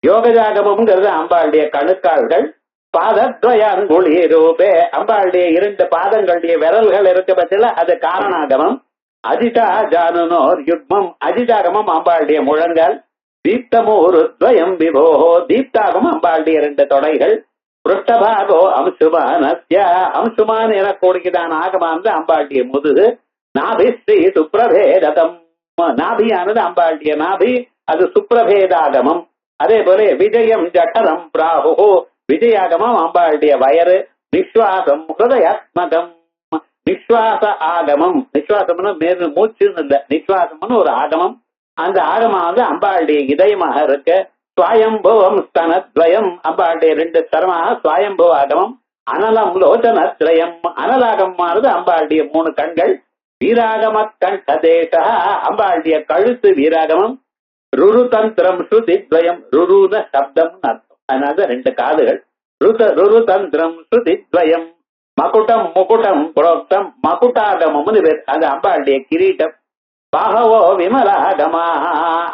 யோகஜாகமம்ங்கிறது அம்பாளுடைய கணுக்கால்கள், பாதத்வயங்குளி ரூபே அம்பாளுடைய 2 பாதங்களுடைய விரல்கள் இருக்க பட்சத்துல அது காரணாகமம். அஜிதா ஜானுனோர் யுக்மம் அஜிதாகமம் அம்பாளுடைய முழங்கால். தீப்தமூருத்வயம் விபோஹோ தீப்தாகமம் அம்பாளுடைய 2 தொடைகள். புருஷ்டபாகோ அம்சுமானஸ்ய அம்சுமான் என கூடியதான ஆகமானது அம்பாளுடைய முதுகு. நாபி ஸ்ரீ சுப்ரபேதம் நாபியானது அம்பாளுடைய நாபி, அது சுப்ரபேதாகமம். அதே போல விஜயம் ஜட்டரம் பிராஹு விஜயாகமம் அம்பாளுடைய வயறு. நிஸ்வாசம் ஹிருதயாத்மகம் நிஸ்வாச ஆகமம். நிஸ்வாசம்னு மேல் மூச்சுன்னு இல்ல, நிஸ்வாசம்னு ஒரு ஆகமம். அந்த ஆகமம் வந்து அம்பாளுடைய இதயமாக இருக்கு. சுவாயம்புவம் ஸ்தனத்வயம் அம்பாளுடைய 2 ஸ்தரமாக சுவாயம்புவ ஆகமம். அனலம் லோச்சனத்ரயம் அனலாகமானது அம்பாளுடைய 3 கண்கள். வீராகம கண்டதேச அம்பாளுடைய கழுத்து வீராகமம். ருரு தந்திரம் ஸ்ருதித்வயம் ருருன சப்தம் அர்த்தம், அதனால 2 காதுகள். ருரு தந்திரம் ஸ்ருதித்வயம் மகுடம் முகுடம் புரோக்தம் மகுடாகமம்னு பேர், அது அம்பாளுடைய கிரீட்டம். பாகவோ விமலாகமா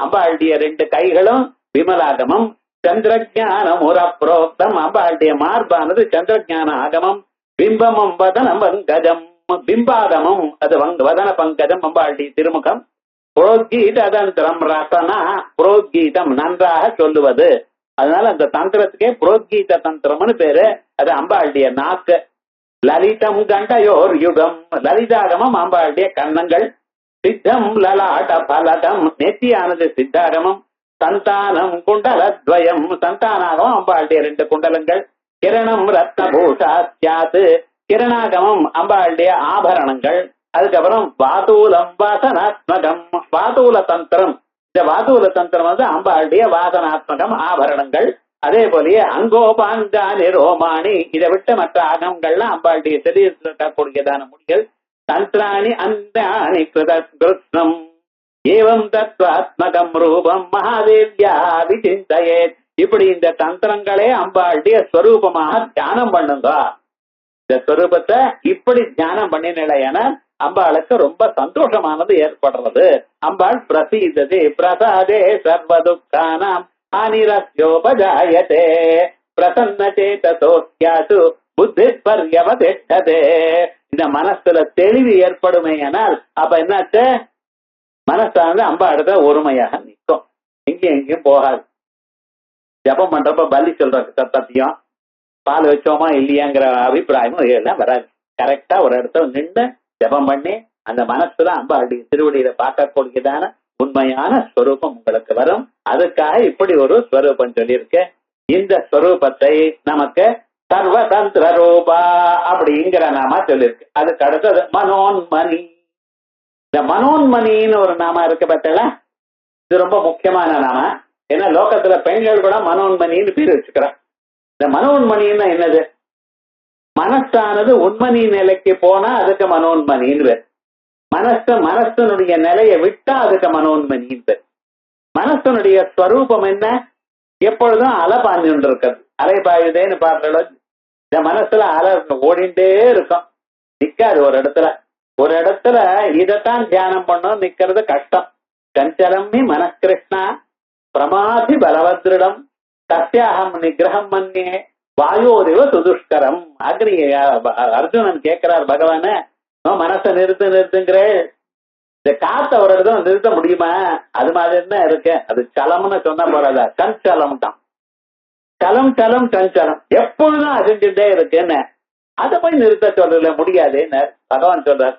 அம்பாளுடைய 2 கைகளும் விமலாகமம். சந்திரஜானம் ஒரு புரோக்தம் அம்பாளுடைய மார்பானது சந்திரஜான ஆகமம். பிம்பமம் வதனம் பங்கஜம், பிம்பாதமும் அது வதன பங்கஜம் அம்பாளுடைய திருமுகம். புரோத்கீத தந்திரம் ரசனா, புரோத்கீதம் நன்றாக சொல்லுவது. அதனால அந்த தந்திரத்துக்கே புரோத்கீத தந்திரம்னு பேரு. அது அம்பாளுடைய நாக்கு. லலிதம் கண்டயோர் யுகம், லலிதாகமம் அம்பாளுடைய கண்ணங்கள். சித்தம் லலாட்ட பலகம், நெத்தியானது சித்தாகமம். சந்தானம் குண்டலத்வயம், சந்தானாகமம் அம்பாளுடைய 2 குண்டலங்கள். கிரணம் ரத்னபூஷாத்யாத்து, கிரணாகமம் அம்பாளுடைய ஆபரணங்கள். அதுக்கப்புறம் வாதூலம் வாசனாத்மகம், வாதூல தந்திரம். இந்த வாதூல தந்திரம் வந்து அம்பாளுடைய வாசனாத்மகம் ஆபரணங்கள். அதே போலயே அங்கோபாங்கானி ரோமாணி, இதை விட்டு மற்ற அகங்கள்லாம் அம்பாளுடைய சரீரத்தில் இருக்கக்கூடியதான முடிகள். தந்திராணி அந்தானி கிருஷ்ணம் ஏவம் தத்வாத்மகம் ரூபம் மகாதேவியா விசிந்தயே. இப்படி இந்த தந்திரங்களே அம்பாளுடைய ஸ்வரூபமாக தியானம் பண்ணுங்க. இந்த ஸ்வரூபத்தை இப்படி தியானம் பண்ணினா அம்பாளுக்கு ரொம்ப சந்தோஷமானது ஏற்படுறது. அம்பாள் பிரசீததே பிரசாதே சர்வதுக்கானாம் அனிரஸ்யோபஜாயதே பிரசன்ன சேதசோஸ்யாது புத்தி பர்யவதிஷ்டதே. இந்த மனசுல தெளிவு ஏற்படுமேயானால் அப்ப என்னாச்சு, மனசானது அம்பாளுக்கு ஒருமையாக நிற்கும், எங்கேயும் எங்கேயும் போகாது. ஜபம் பண்றப்ப பலி சொல்ற சத்தத்தையும் பால் வச்சோமா இல்லையாங்கிற அபிப்பிராயமும் எல்லாம் வராது. கரெக்டா ஒரு இடத்துல நின்று ஜபம் பண்ணி அந்த மனசுல அம்பாளுடைய திருவடியில பார்க்கக்கூடியதான உண்மையான ஸ்வரூபம் உங்களுக்கு வரும். அதுக்காக இப்படி ஒரு ஸ்வரூபம் சொல்லியிருக்கு. இந்த ஸ்வரூபத்தை நமக்கு சர்வதந்திர ரூபா அப்படிங்கிற நாம சொல்லியிருக்கு. அதுக்கு அடுத்தது மனோன்மணி. இந்த மனோன்மணின்னு ஒரு நாம இருக்கு பார்த்தல, இது ரொம்ப முக்கியமான நாம. ஏன்னா லோகத்துல பெண்கள் கூட மனோன்மணின்னு பேர் வச்சுக்கிறான். இந்த மனோன்மணின்னா என்னது, மனசானது உண்மணி நிலைக்கு போனா அதுக்கு மனோன்மணின்னு பேர். மனசனுடைய நிலையை விட்டா அதுக்கு மனோன்மணின்னு பேர். மனசனுடைய ஸ்வரூபம் என்ன, எப்பொழுதும் அலை பாஞ்சுட்டு இருக்கிறது. அலை பாயுதேன்னு பார்க்கல, இந்த மனசுல அலை ஓடிண்டே இருக்கும், நிக்காது ஒரு இடத்துல. ஒரு இடத்துல இதைத்தான் தியானம் பண்ணோம், நிக்கிறது கஷ்டம். கஞ்சலம்மி மனக்கிருஷ்ணா பிரமாதி பலவத்ரிடம் சத்தியாகம் நிகிரகம் மன்னியே வாயோதேவ சுதுஷ்கரம். அக்னி அர்ஜுனன் கேட்கிறார் பகவான, மனசை நிறுத்துங்கிறே, இந்த காத்த ஒரு இடத்துல நிறுத்த முடியுமா? அது மாதிரி தான் இருக்கு. அது சலம்னு சொன்னா போறாதா, கஞ்சலம் தான். சலம் சலம் சஞ்சலம் எப்பொழுதும் அசைஞ்சுட்டே இருக்குன்னு அதை போய் நிறுத்த சொல்றதுல முடியாதுன்னு பகவான் சொல்றார்.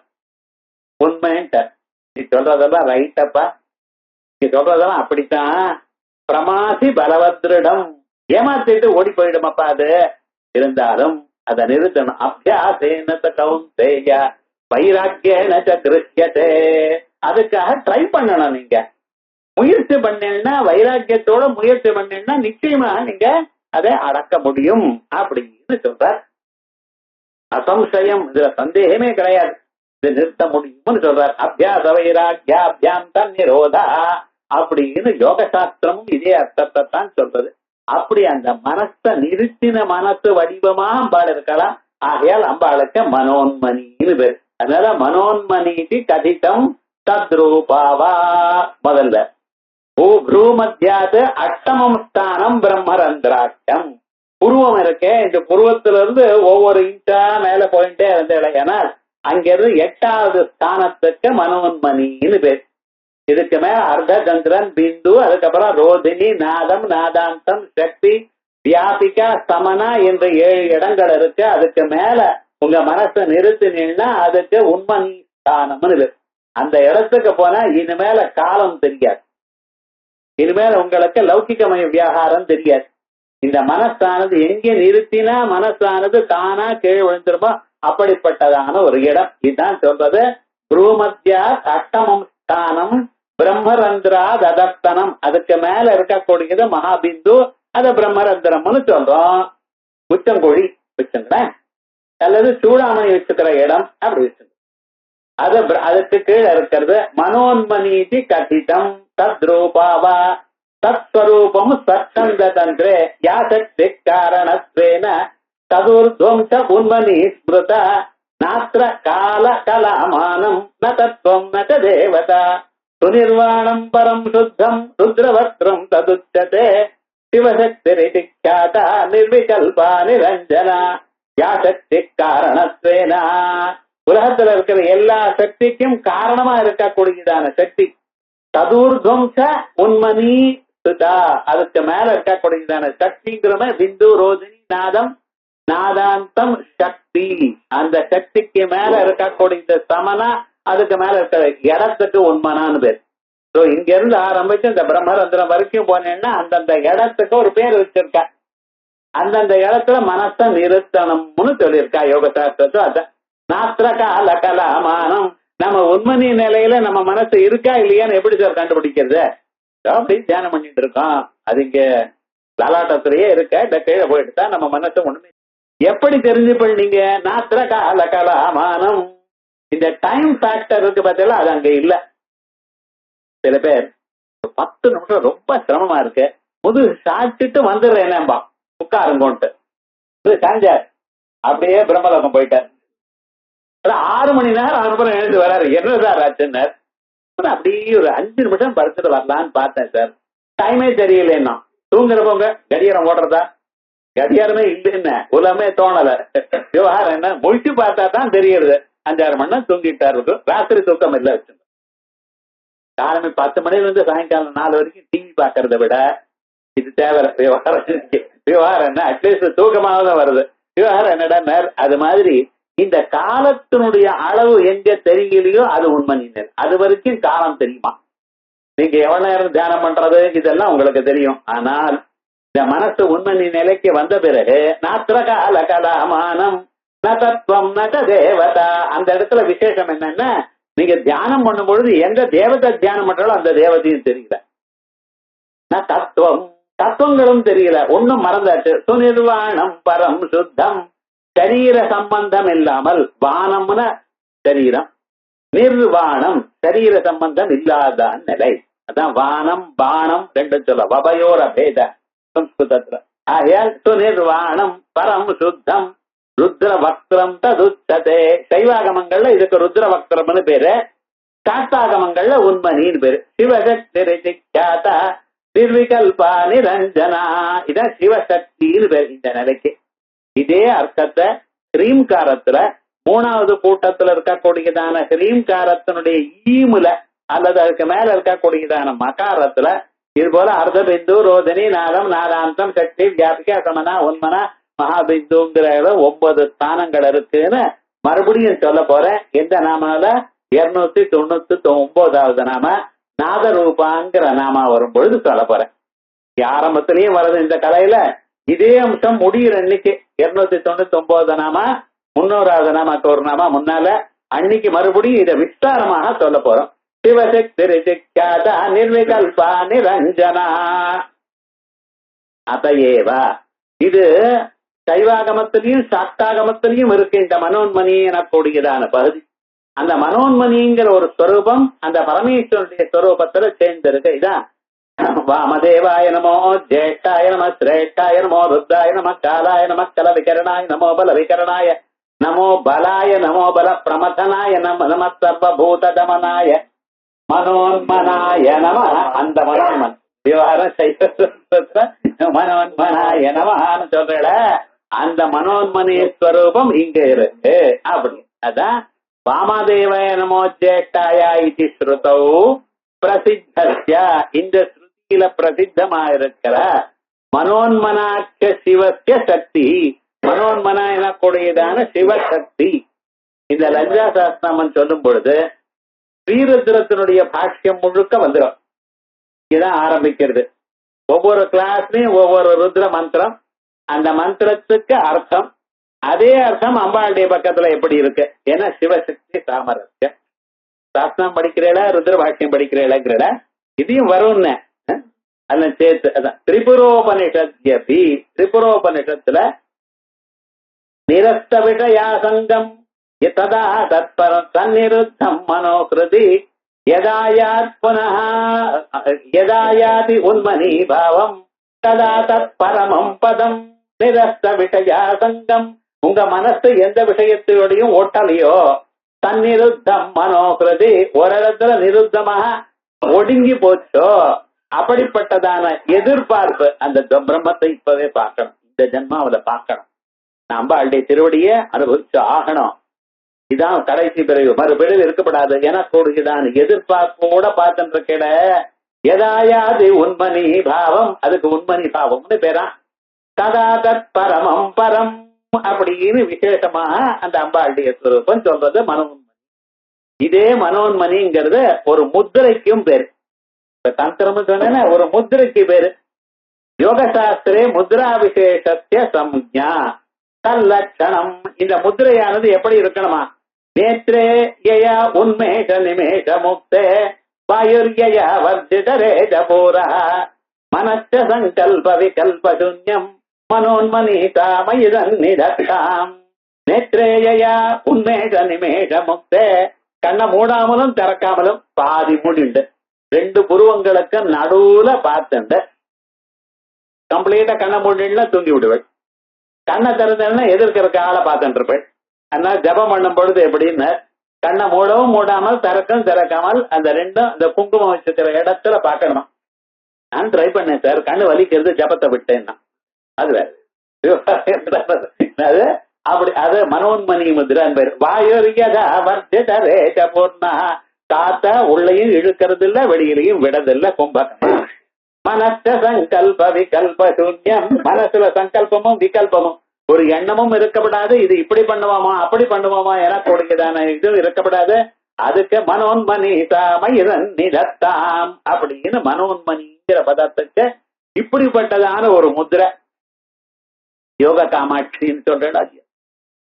உண்மைன்ட்ட நீ சொல்றதெல்லாம் ரைட்டப்பா, நீ சொல்றதெல்லாம் அப்படித்தான். பிரமாசி பலவத்ரிடம், ஏமாத்திட்டு ஓடி போயிடுமப்பா அது. இருந்தாலும் அதை நிறுத்தணும். அபியாசேன கௌந்தேய வைராக்கியேன கிருஷ்யதே. அதுக்காக ட்ரை பண்ணணும். நீங்க முயற்சி பண்ணீங்கன்னா, வைராக்கியத்தோட முயற்சி பண்ணீங்கன்னா நிச்சயமா நீங்க அதை அடக்க முடியும் அப்படின்னு சொல்றார். அசம்சயம், இதுல சந்தேகமே கிடையாது, இது நிறுத்த முடியும்னு சொல்றார். அபியாச வைராக்கியாபியாம் தன்னிரோதா அப்படின்னு யோக சாஸ்திரமும் இதே அர்த்தத்தை தான் சொல்றது. அப்படி அந்த மனசை நிறுத்தின மனசு வடிவமா அம்பாள் இருக்கலாம். ஆகையால் அம்பாளுக்கு மனோன்மணின்னு பேர். அதனால மனோன்மணிக்கு கதிதம் தத்ரூபாவா. முதல்ல பூமத்தியாது அஷ்டமம் ஸ்தானம் பிரம்மரந்திராட்சம். புருவம் இருக்கே, இந்த புருவத்திலிருந்து ஒவ்வொரு இன்ச்சா மேல போயிட்டே இருந்தேனால் அங்கிருந்து 8வது ஸ்தானத்துக்கு மனோன்மணின்னு பேர். இதுக்கு மேல அர்த்தச்சந்திரன், பிந்து, அதுக்கப்புறம் ரோதினி, நாதம், நாதாந்தம், சக்தி, வியாபிகா, சமனா என்று 7 இடங்கள் இருக்கு. அதுக்கு மேல உங்க மனசை நிறுத்தினீங்கன்னா அதுக்கு உண்மணி ஸ்தானம்னு பேர். அந்த இடத்துக்கு போனா இனிமேல காலம் தெரியாது, இனிமேல உங்களுக்கு லௌகிகமய வியாகாரம் தெரியாது. இந்த மனசானது எங்கே நிறுத்தினா மனசானது தானா கீழ் விழுந்துருமோ அப்படிப்பட்டதான ஒரு இடம். இதுதான் சொல்றது. பூமத்தியா அஷ்டமம் ஸ்தானம் பிரம்மரந்திரா ததஸ்தனம். அதுக்கு மேல இருக்கக்கூடியது மகாபிந்து, அத பிரம்மரந்திரம்னு சொல்றோம். உச்சங்கொழி வச்சுங்களேன், அல்லது சூடாமணி வச்சுக்கிற இடம் அப்படி வச்சுங்க. அதுக்கு கீழே இருக்கிறது மனோன்மணீதி கதிதம் தத்ரூபாவா தத்ஸ்வரூபம் சச்சந்த தந்திரே யாசக்தி காரணத்வேன ததுர்த்வம்ச உன்மணி ஸ்மிருத நாத்ர கால கலாமானம் ந தத்வம் ந ச தேவதா சுநிர்வாணம் பரம் சுத்தம் ருத்ரவக்ரம் ததுச்சதே சிவசக்திரிதி க்யாதா நிர்விகல்பா நிரஞ்சனா யா சக்தி காரணத்வேனா, உலகத்துல இருக்கிற எல்லா சக்திக்கும் காரணமா இருக்கக்கூடியதான சக்தி. சதுர்துவம் ச உன்மணி சுதா, அதுக்கு மேல இருக்கக்கூடியதான சக்திங்கிறமே பிந்து ரோதினி நாதம் நாதாந்தம் சக்தி. அந்த சக்திக்கு மேல இருக்கக்கூடிய சமனா, அதுக்கு மேல இருக்கிற இடத்துக்கு உண்மனான்னு பேர். சோ இங்க இருந்து ஆரம்பிச்சு இந்த பிரம்மரந்திரம் வரைக்கும் போனேன்னா அந்தந்த இடத்துக்கு ஒரு பேர் வச்சிருக்கா. அந்தந்த இடத்துல மனசை நிறுத்தணும்னு சொல்லியிருக்கா யோக சாஸ்திரத்தை. அதான் நாத்திர கால கலாமானம். நம்ம உண்மணி நிலையில நம்ம மனசு இருக்கா இல்லையான்னு எப்படி சார் கண்டுபிடிக்கிறது? அப்படி தியானம் பண்ணிட்டு இருக்கோம். அது இங்க லலாட்டத்திலேயே இருக்க, இந்த கீழே போயிட்டு தான் நம்ம மனசு உண்மை எப்படி தெரிஞ்சுப்ப நீங்க? நாத்திர கால கலாமானம். இந்த டைம் ஃபேக்டர் இருக்கு பார்த்தீங்களா, அது அங்க இல்ல. சில பேர் 10 நிமிஷம் ரொம்ப சிரமமா இருக்கு, முது சாச்சிட்டு வந்துடுறேன்ப்பா உட்காருங்கோன்ட்டு சாஞ்சார், அப்படியே பிரம்மலோகம் போயிட்டார். 6 மணி நேரம் அனுப்புறம் எழுந்து வராரு. என்னதான் ஆச்சுன்னார். அப்படியே ஒரு 5 நிமிஷம் படுத்துட்டு வரலான்னு பார்த்தேன் சார், டைமே தெரியலன்னா. தூங்குற போங்க கடியாரம் ஓடுறதா? கடியாரமே இல்லைன்னு உலகமே தோணல. விவகாரம் என்ன முழிச்சு பார்த்தா தான் தெரியுது. 5-6 மணி நேரம் தூங்கிட்டாரு. ராத்திரி தூக்கம் இல்ல வச்சு காலமே 10 மணில இருந்து சாயங்காலம் 4 வரைக்கும் டிவி பாக்குறத விட இது தேவை. விவகாரம் என்ன அட்லீஸ்ட் தூக்கமாக வருது. விவகாரம் என்னடா அது மாதிரி இந்த காலத்தினுடைய அளவு எங்க தெரியலையோ அது உண்மை. அது வரைக்கும் காலம் தெரியுமா? நீங்க எவ்வளவு நேரம் தியானம் பண்றது இதெல்லாம் உங்களுக்கு தெரியும். ஆனால் இந்த மனசு உண்மை நிலைக்கு வந்த பிறகு நாத்திர கால கலாமானம் ந தத்துவம் ந தேவதா. அந்த இடத்துல விசேஷம் என்னன்னா, நீங்க தியானம் பண்ணும் பொழுது எந்த தேவதை தியானம் பண்றாலும் அந்த தேவதையும் தெரியல. தத்துவம் தத்துவங்களும் தெரியல, ஒண்ணும் மறந்தாச்சு. சுநிர்வாணம் பரம் சுத்தம், சரீர சம்பந்தம் இல்லாமல். வானம்னா சரீரம், நிர்வாணம் சரீர சம்பந்தம் இல்லாத நிலை. அதான் வானம் பானம் ரெண்டு சொல்ல வபயோர பேத சம்ஸ்கிருதத்துல. ஆகையால் சுநிர்வாணம் பரம் சுத்தம் ருத்ர வக்திரம் ததுச்சதே. சைவாகமங்கள்ல இதுக்கு ருத்ர வக்திரம்னு பேரு, சாஸ்தாகமங்கள்ல உண்மணின்னு பேரு. சிவசக்தி நிர்விகல்பா நிரஞ்சனா, இதான் சிவசக்தின்னு பேரு இந்த நிலைக்கு. இதே அர்த்தத்தை ஹ்ரீம்காரத்துல 3வது கூட்டத்துல இருக்கக்கூடியதான ஹ்ரீம்காரத்தினுடைய ஈமுல அல்லது அதுக்கு மேல இருக்கக்கூடியதான மகாரத்துல இது போல அர்த்த பிந்து ரோதினி நாதம் நாதாந்தம் சக்தி வியாபிகா சமனா உண்மனா மகாபிந்துங்கிற 9 ஸ்தானங்கள் இருக்குன்னு மறுபடியும் சொல்ல போறேன். எந்த நாமால 299வது நாம நாதரூபாங்கிற நாமா வரும் பொழுது சொல்ல போறேன். ஆரம்பத்திலயும் வருது இந்த கலையில. இதே அம்சம் முடிகிற அன்னைக்கு 299 நாமா 300வது நாமாக்கு ஒரு நாமா முன்னால அன்னைக்கு மறுபடியும் இதை விஸ்தாரமாக சொல்ல போறோம். சிவசக்தி நிர்விகல்பா நிரஞ்சனா அதையேவா. இது சைவாகமத்திலையும் சாக்தாகமத்திலையும் இருக்கு இந்த மனோன்மணி எனக்கூடியதான பகுதி. அந்த மனோன்மணிங்கிற ஒரு ஸ்வரூபம் அந்த பரமேஸ்வரனுடைய ஸ்வரூபத்துல சேர்ந்திருக்கு. இதான் வாமதேவாய நமோ ஜேஷ்டாய நம சிரேஷ்டாய நமோ ருத்ராய நம காலாய நம கல விகரணாய நமோ பல விகரணாய நமோ பலாய நமோ பல பிரமதனாய நம சர்வபூத தமனாய மனோன்மனாய நம. அந்த மனோன்மன் விவகாரம் மனோன்மனாய நமன்னு சொல்ற அந்த மனோன்மணி ஸ்வரூபம் இங்க இருக்கு. அப்படி அதான் வாமதேவாய நமோ ஜேஷ்டாய இது ஸ்ருதௌ பிரசித்தஸ்ய. இந்த ஸ்ருதியில பிரசித்தமா இருக்கிற மனோன்மனாட்ச சிவஸ்ய சக்தி, மனோன்மனா எனக்கூடியதான சிவசக்தி. இந்த லஞ்சா சாஸ்திரம் சொல்லும் பொழுது ஸ்ரீருத்ரத்தினுடைய பாஷ்யம் முழுக்க வந்துடும். இதான் ஆரம்பிக்கிறது. ஒவ்வொரு கிளாஸ்லயும் ஒவ்வொரு ருத்ர மந்திரம், அந்த மந்திரத்துக்கு அர்த்தம். அதே அர்த்தம் அம்பாளுடைய பக்கத்துல எப்படி இருக்கு. ஏன்னா சிவசக்தி சாமரஸ்யம். சாஸ்திரம் படிக்கிறேடா ருத்ர பாஷ்யம் படிக்கிறேடாங்கிறட இதையும் வரும்னு அதெல்லாம் சேர்த்து. அதான் திரிபுரோபனிஷத்யபி. திரிபுரோபனிஷத்துல நிரஸ்த விஷயாசங்கம் ததா தத்பரம் தன்னிருத்தம் மனோகிருதி யதாயாத் புனः யதாயாதி உன்மனி பாவம் ததா தத்பரமம் பதம். நிரஸ்த விஷயாசங்கம், உங்க மனசு எந்த விஷயத்தோடையும் ஒட்டலையோ, தன்னிருத்தம் மனோகிருதி, ஒரு இடத்துல நிருத்தமாக ஒடுங்கி போச்சோ, அப்படிப்பட்டதான எதிர்பார்ப்பு அந்த பிரம்மத்தை இப்பவே பார்க்கணும், இந்த ஜென்மாவில பார்க்கணும். அம்பாளுடைய திருவடியை அனுபவிச்சு ஆகணும். இதான் கடைசி பிறகு, மறுபிறகு இருக்கப்படாது என கூடுகிறான். எதிர்பார்ப்போட பார்த்துட்டு இருக்கட எதாயாது உண்மணி பாவம், அதுக்கு உண்மணி பாவம்னு பேரா. கதா தத் பரமம் பரம் அப்படின்னு விசேஷமாக அந்த அம்பாளுடைய ஸ்வரூபம் சொல்றது மனோன்மணி. இதே மனோன்மணிங்கிறது ஒரு முத்திரைக்கும் பேரு. இப்ப தந்திரம் சொன்ன ஒரு முத்திரைக்கு பேரு. யோக சாஸ்திரே முத்ரா விசேஷத்திய சம்ஞா தல்லட்சணம். இந்த முத்திரையானது எப்படி இருக்கணுமா? நேத்ரே யயா உன்மேஷ நிமேஷ முக்தே வாயுர்யயா வர்ஜிதரேஜ பூரா மனச்ச சங்கல்ப விகல்ப சூன்யம் மனோன்மனீதா மயிதன்னிதத்தாம். நேத்ரேயா உன்மேஷ நிமேஷ முக்தே. கண்ணை மூடாமலும் திறக்காமலும் பாதி மூடிண்டு ரெண்டு புருவங்களுக்கு நடுவுல பார்த்துண்டு கம்ப்ளீட்டா கண்ணை மூடினா தூங்கி விடுவேன். கண்ணை திறந்தா எதிர்க்கிற ஆளை பார்த்துட்டு இருப்பேன். அதனால ஜபம் பண்ணும் பொழுது எப்படின்னு கண்ணை மூடவும் மூடாமல் திறக்கும் திறக்காமல் அந்த ரெண்டும் அந்த குங்குமம் வச்சுக்கிற இடத்துல பார்க்கணுமா. நான் ட்ரை பண்ணேன் சார், கண்ணு வலிக்கிறது, ஜபத்தை விட்டேன்னா அது வேற. அது அப்படி அது மனோன்மணி முத்ரான் பேர். வாயுரியதா வர்ஜிதரேஜ பூர்ணா. காத்த உள்ளையும் இழுக்கிறது இல்ல, வெளியிலையும் விடதில்ல கும்பகமா. மனச சங்கல்ப விகல்ப சூன்யம். மனசுல சங்கல்பமும் விகல்பமும் ஒரு எண்ணமும் இருக்கப்படாது. இது இப்படி பண்ணுவாமா அப்படி பண்ணுவாமா என கொடுக்கதான இது இருக்கப்படாது. அதுக்கு மனோன்மனீதா மயிதன்னிதத்தாம் அப்படின்னு மனோன்மணிங்கிற பதத்துக்கு இப்படிப்பட்டதான ஒரு முத்திரை யோக காமாட்சின்னு சொல்றா.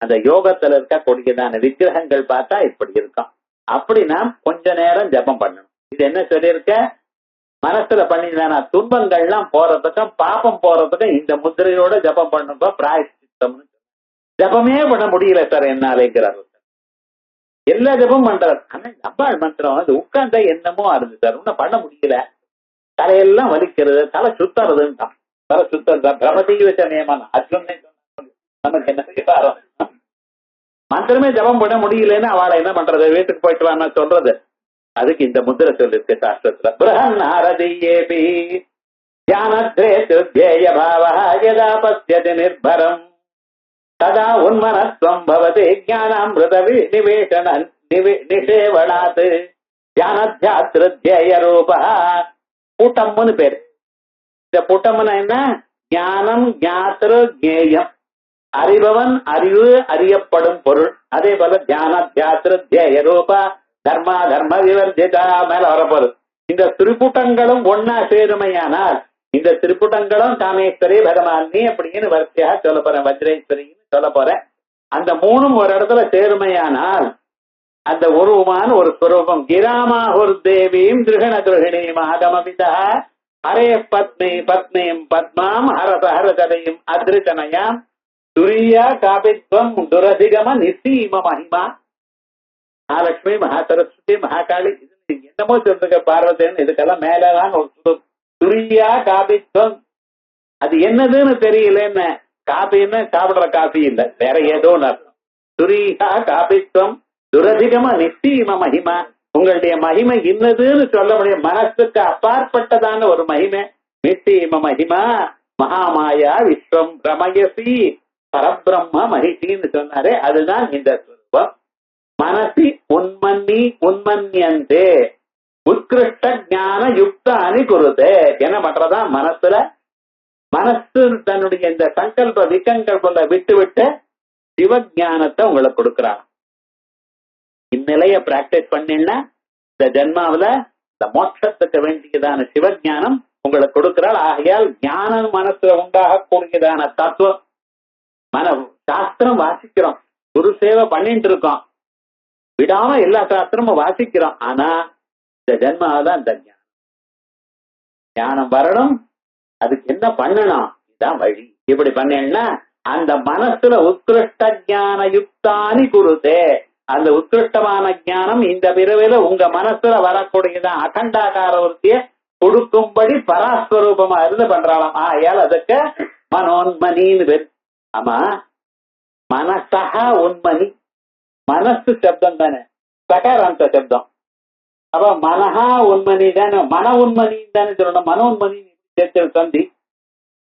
அந்த யோகத்துல இருக்க கூடியதான விக்கிரகங்கள் பார்த்தா இப்படி இருக்கும். அப்படி நாம் கொஞ்ச நேரம் ஜபம் பண்ணணும். இது என்ன சொல்லியிருக்க? மனசுல பண்ணிதான துன்பங்கள்லாம் போறதுக்கும் பாப்பம் போறதுக்கும் இந்த முத்திரையோட ஜபம் பண்ணும்போ பிராயச்சித்தம்னு. ஜபமே பண்ண முடியல சார் என்னாலேங்கிறார். எல்லா ஜபம் பண்றாரு. ஆனா அம்பாள் மந்திரம் அது உட்கார்ந்தா என்னமோ ஆறுது சார், ஒன்னும் பண்ண முடியல. தலையெல்லாம் வலிக்கிறது, தலை சுத்தறதுன்னு. தலை சுத்தம் பிரமதி வச்ச நியமனம் அர்ஜுனே நமக்கு என்ன விவகாரம். மந்திரமே ஜபம் பண்ண முடியலன்னு அவளை என்ன பண்றது? வீட்டுக்கு போயிட்டு வான்னு சொல்றது. அதுக்கு இந்த முத்திரை சொல்லிருக்கு சாஸ்திரத்துல. பிரஹன்னாரதியேபி ஞானத்ரே துத்யேய பாவஹ யதா பஸ்யதி நிர்பரம் ததா உன்மனஸ்வம் பவதி ஞானாம்ருத நிவேஷண நிஷேவணாத் ஞானத்யாத்ருத்யேய ரூபஹ. புட்டம்னு பேரு. இந்த புட்டம்னா என்ன? ஞானம் ஞாத்ரு ஜேயம். அறிபவன், அறிவு, அறியப்படும் பொருள். அதே போல தியானத்யாத்ருத்யேய ரூபா தர்மா தர்ம விவர்ஜிதா மேல வரப்போறது. இந்த திரிபுட்டங்களும் ஒன்னா சேருமையானால், இந்த திரிபுட்டங்களும் காமேஸ்வரி பகவானி அப்படின்னு வரிசையாக சொல்ல போறேன், வஜ்ரேஸ்வரின்னு சொல்ல போறேன். அந்த மூணும் ஒரு இடத்துல சேருமையானால் அந்த உருவமான ஒரு ஸ்வரூபம். கிராமாஹுர் தேவீம் திருகண துருகிணீம் ஆகமபிதா ஹரே பத்னி பத்னீம் பத்மாம் ஹரச ஹரதரையும் அதிருத்தனயாம் துரியா காபித்வம் துரதிகம நிசீம மகிமா. மகாலட்சுமி, மகா சரஸ்வதி, மகாகாளி, இது என்னமோ சொல்லுங்க பார்வதின்னு. இதுக்கெல்லாம் மேலதான் ஒரு துரியா காபித்வம். அது என்னதுன்னு தெரியலன்னு. காபின்னு சாப்பிடுற காபி இல்ல, வேற ஏதோ அர்த்தம். துரியா காபித்வம் துரதிகம நிச்சயம மகிமா. உங்களுடைய மகிமை இன்னதுன்னு சொல்ல முடியும். மனசுக்கு அப்பாற்பட்டதான ஒரு மகிமை. நிச்சயம மகிமா மகாமாயா விஸ்வம் பிரமயசி பரபிரம்ம மகிழ்ச்சின்னு சொன்னாரே, அதுதான் இந்த ஸ்வரூபம். மனசி உன்மன்னி உன்மன்யந்தே உத்கிருஷ்ட ஞான யுக்தானி குருதே. என்ன பண்றதா? மனசுல மனசு தன்னுடைய இந்த சங்கல்ப விகங்கல்ப விட்டு விட்டு சிவஞானத்தை உங்களுக்கு கொடுக்கிறான். இந்நிலைய பிராக்டிஸ் பண்ணீங்கன்னா இந்த ஜென்மாவில இந்த மோட்சத்துக்கு வேண்டியதான சிவஞானம் உங்களுக்கு கொடுக்கிறாள். ஆகையால் ஞானம் மனசுல உண்டாக கூடியதான தத்துவம். சாஸ்திரம் வாசிக்கிறோம், குரு சேவை பண்ணிட்டு இருக்கோம், விடாம எல்லா சாஸ்திரமும் வாசிக்கிறோம். ஆனா இந்த ஜென்மாவதான் இந்த ஞானம் வரணும். அதுக்கு என்ன பண்ணணும்? இதுதான் வழி. இப்படி பண்ணீங்கன்னா அந்த மனசுல உத்கிருஷ்ட ஞான யுக்தானி குருதே. அந்த உத்கிருஷ்டமான ஞானம் இந்த பிறவில உங்க மனசுல வரக்கூடியதான் அகண்டாகார ஒருத்திய கொடுக்கும்படி பராஸ்வரூபமா இருந்து பண்றாளாம். ஆயால் அதுக்கு மனோன்மணின்னு பேர். ஆமா, மனசா உண்மணி. மனசு சப்தம் தானே, சகாராந்த சப்தம். அப்ப மனஹா உண்மணி தானே, மன உண்மணி தானே சொல்லணும். மனோன்மணி சந்தி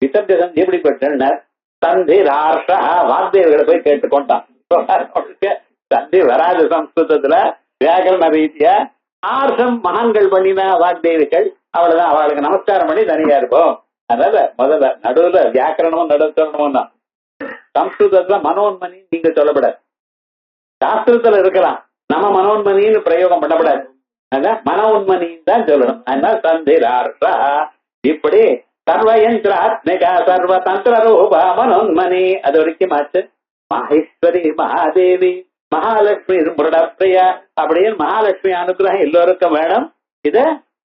விசப்த சந்தி எப்படி பெற்ற சந்தி ராஷ்டிரா வாக்தேவிகளை போய் கேட்டுக்கொண்டான். சந்தி வராது சம்ஸ்கிருதத்துல வியாகரண ரீதியா. ஆர்ஷம் மகான்கள் பண்ணின வாக்தேவிகள், அவ்வளவுதான். அவளுக்கு நமஸ்காரம் பண்ணி தனியா இருப்போம். அதனால முதல்ல நடுவுல வியாக்கரணமும் நடுத்தரணும்னா சம்ஸ்கிருதத்துல மனோன்மணி நீங்க சொல்லப்படாது. சாஸ்திரத்துல இருக்கலாம், நம்ம மனோன்மணின்னு பிரயோகம் பண்ணப்படாது. அதான் மனோன்மணின்னு தான் சொல்லணும். அதனால சந்திரார்ஷா இப்படி சர்வயந்திராத்மிகா சர்வ தந்திர ரூபா மனோன்மணி அது வரைக்கும் ஆச்சு. மகேஸ்வரி மகாதேவி மகாலட்சுமி மிருடப்பிரியா அப்படின்னு மகாலட்சுமி அனுகிரகம் எல்லோருக்கும் வேணும். இத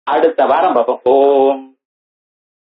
அடுத்த வாரம் பார்ப்போம். ஓம்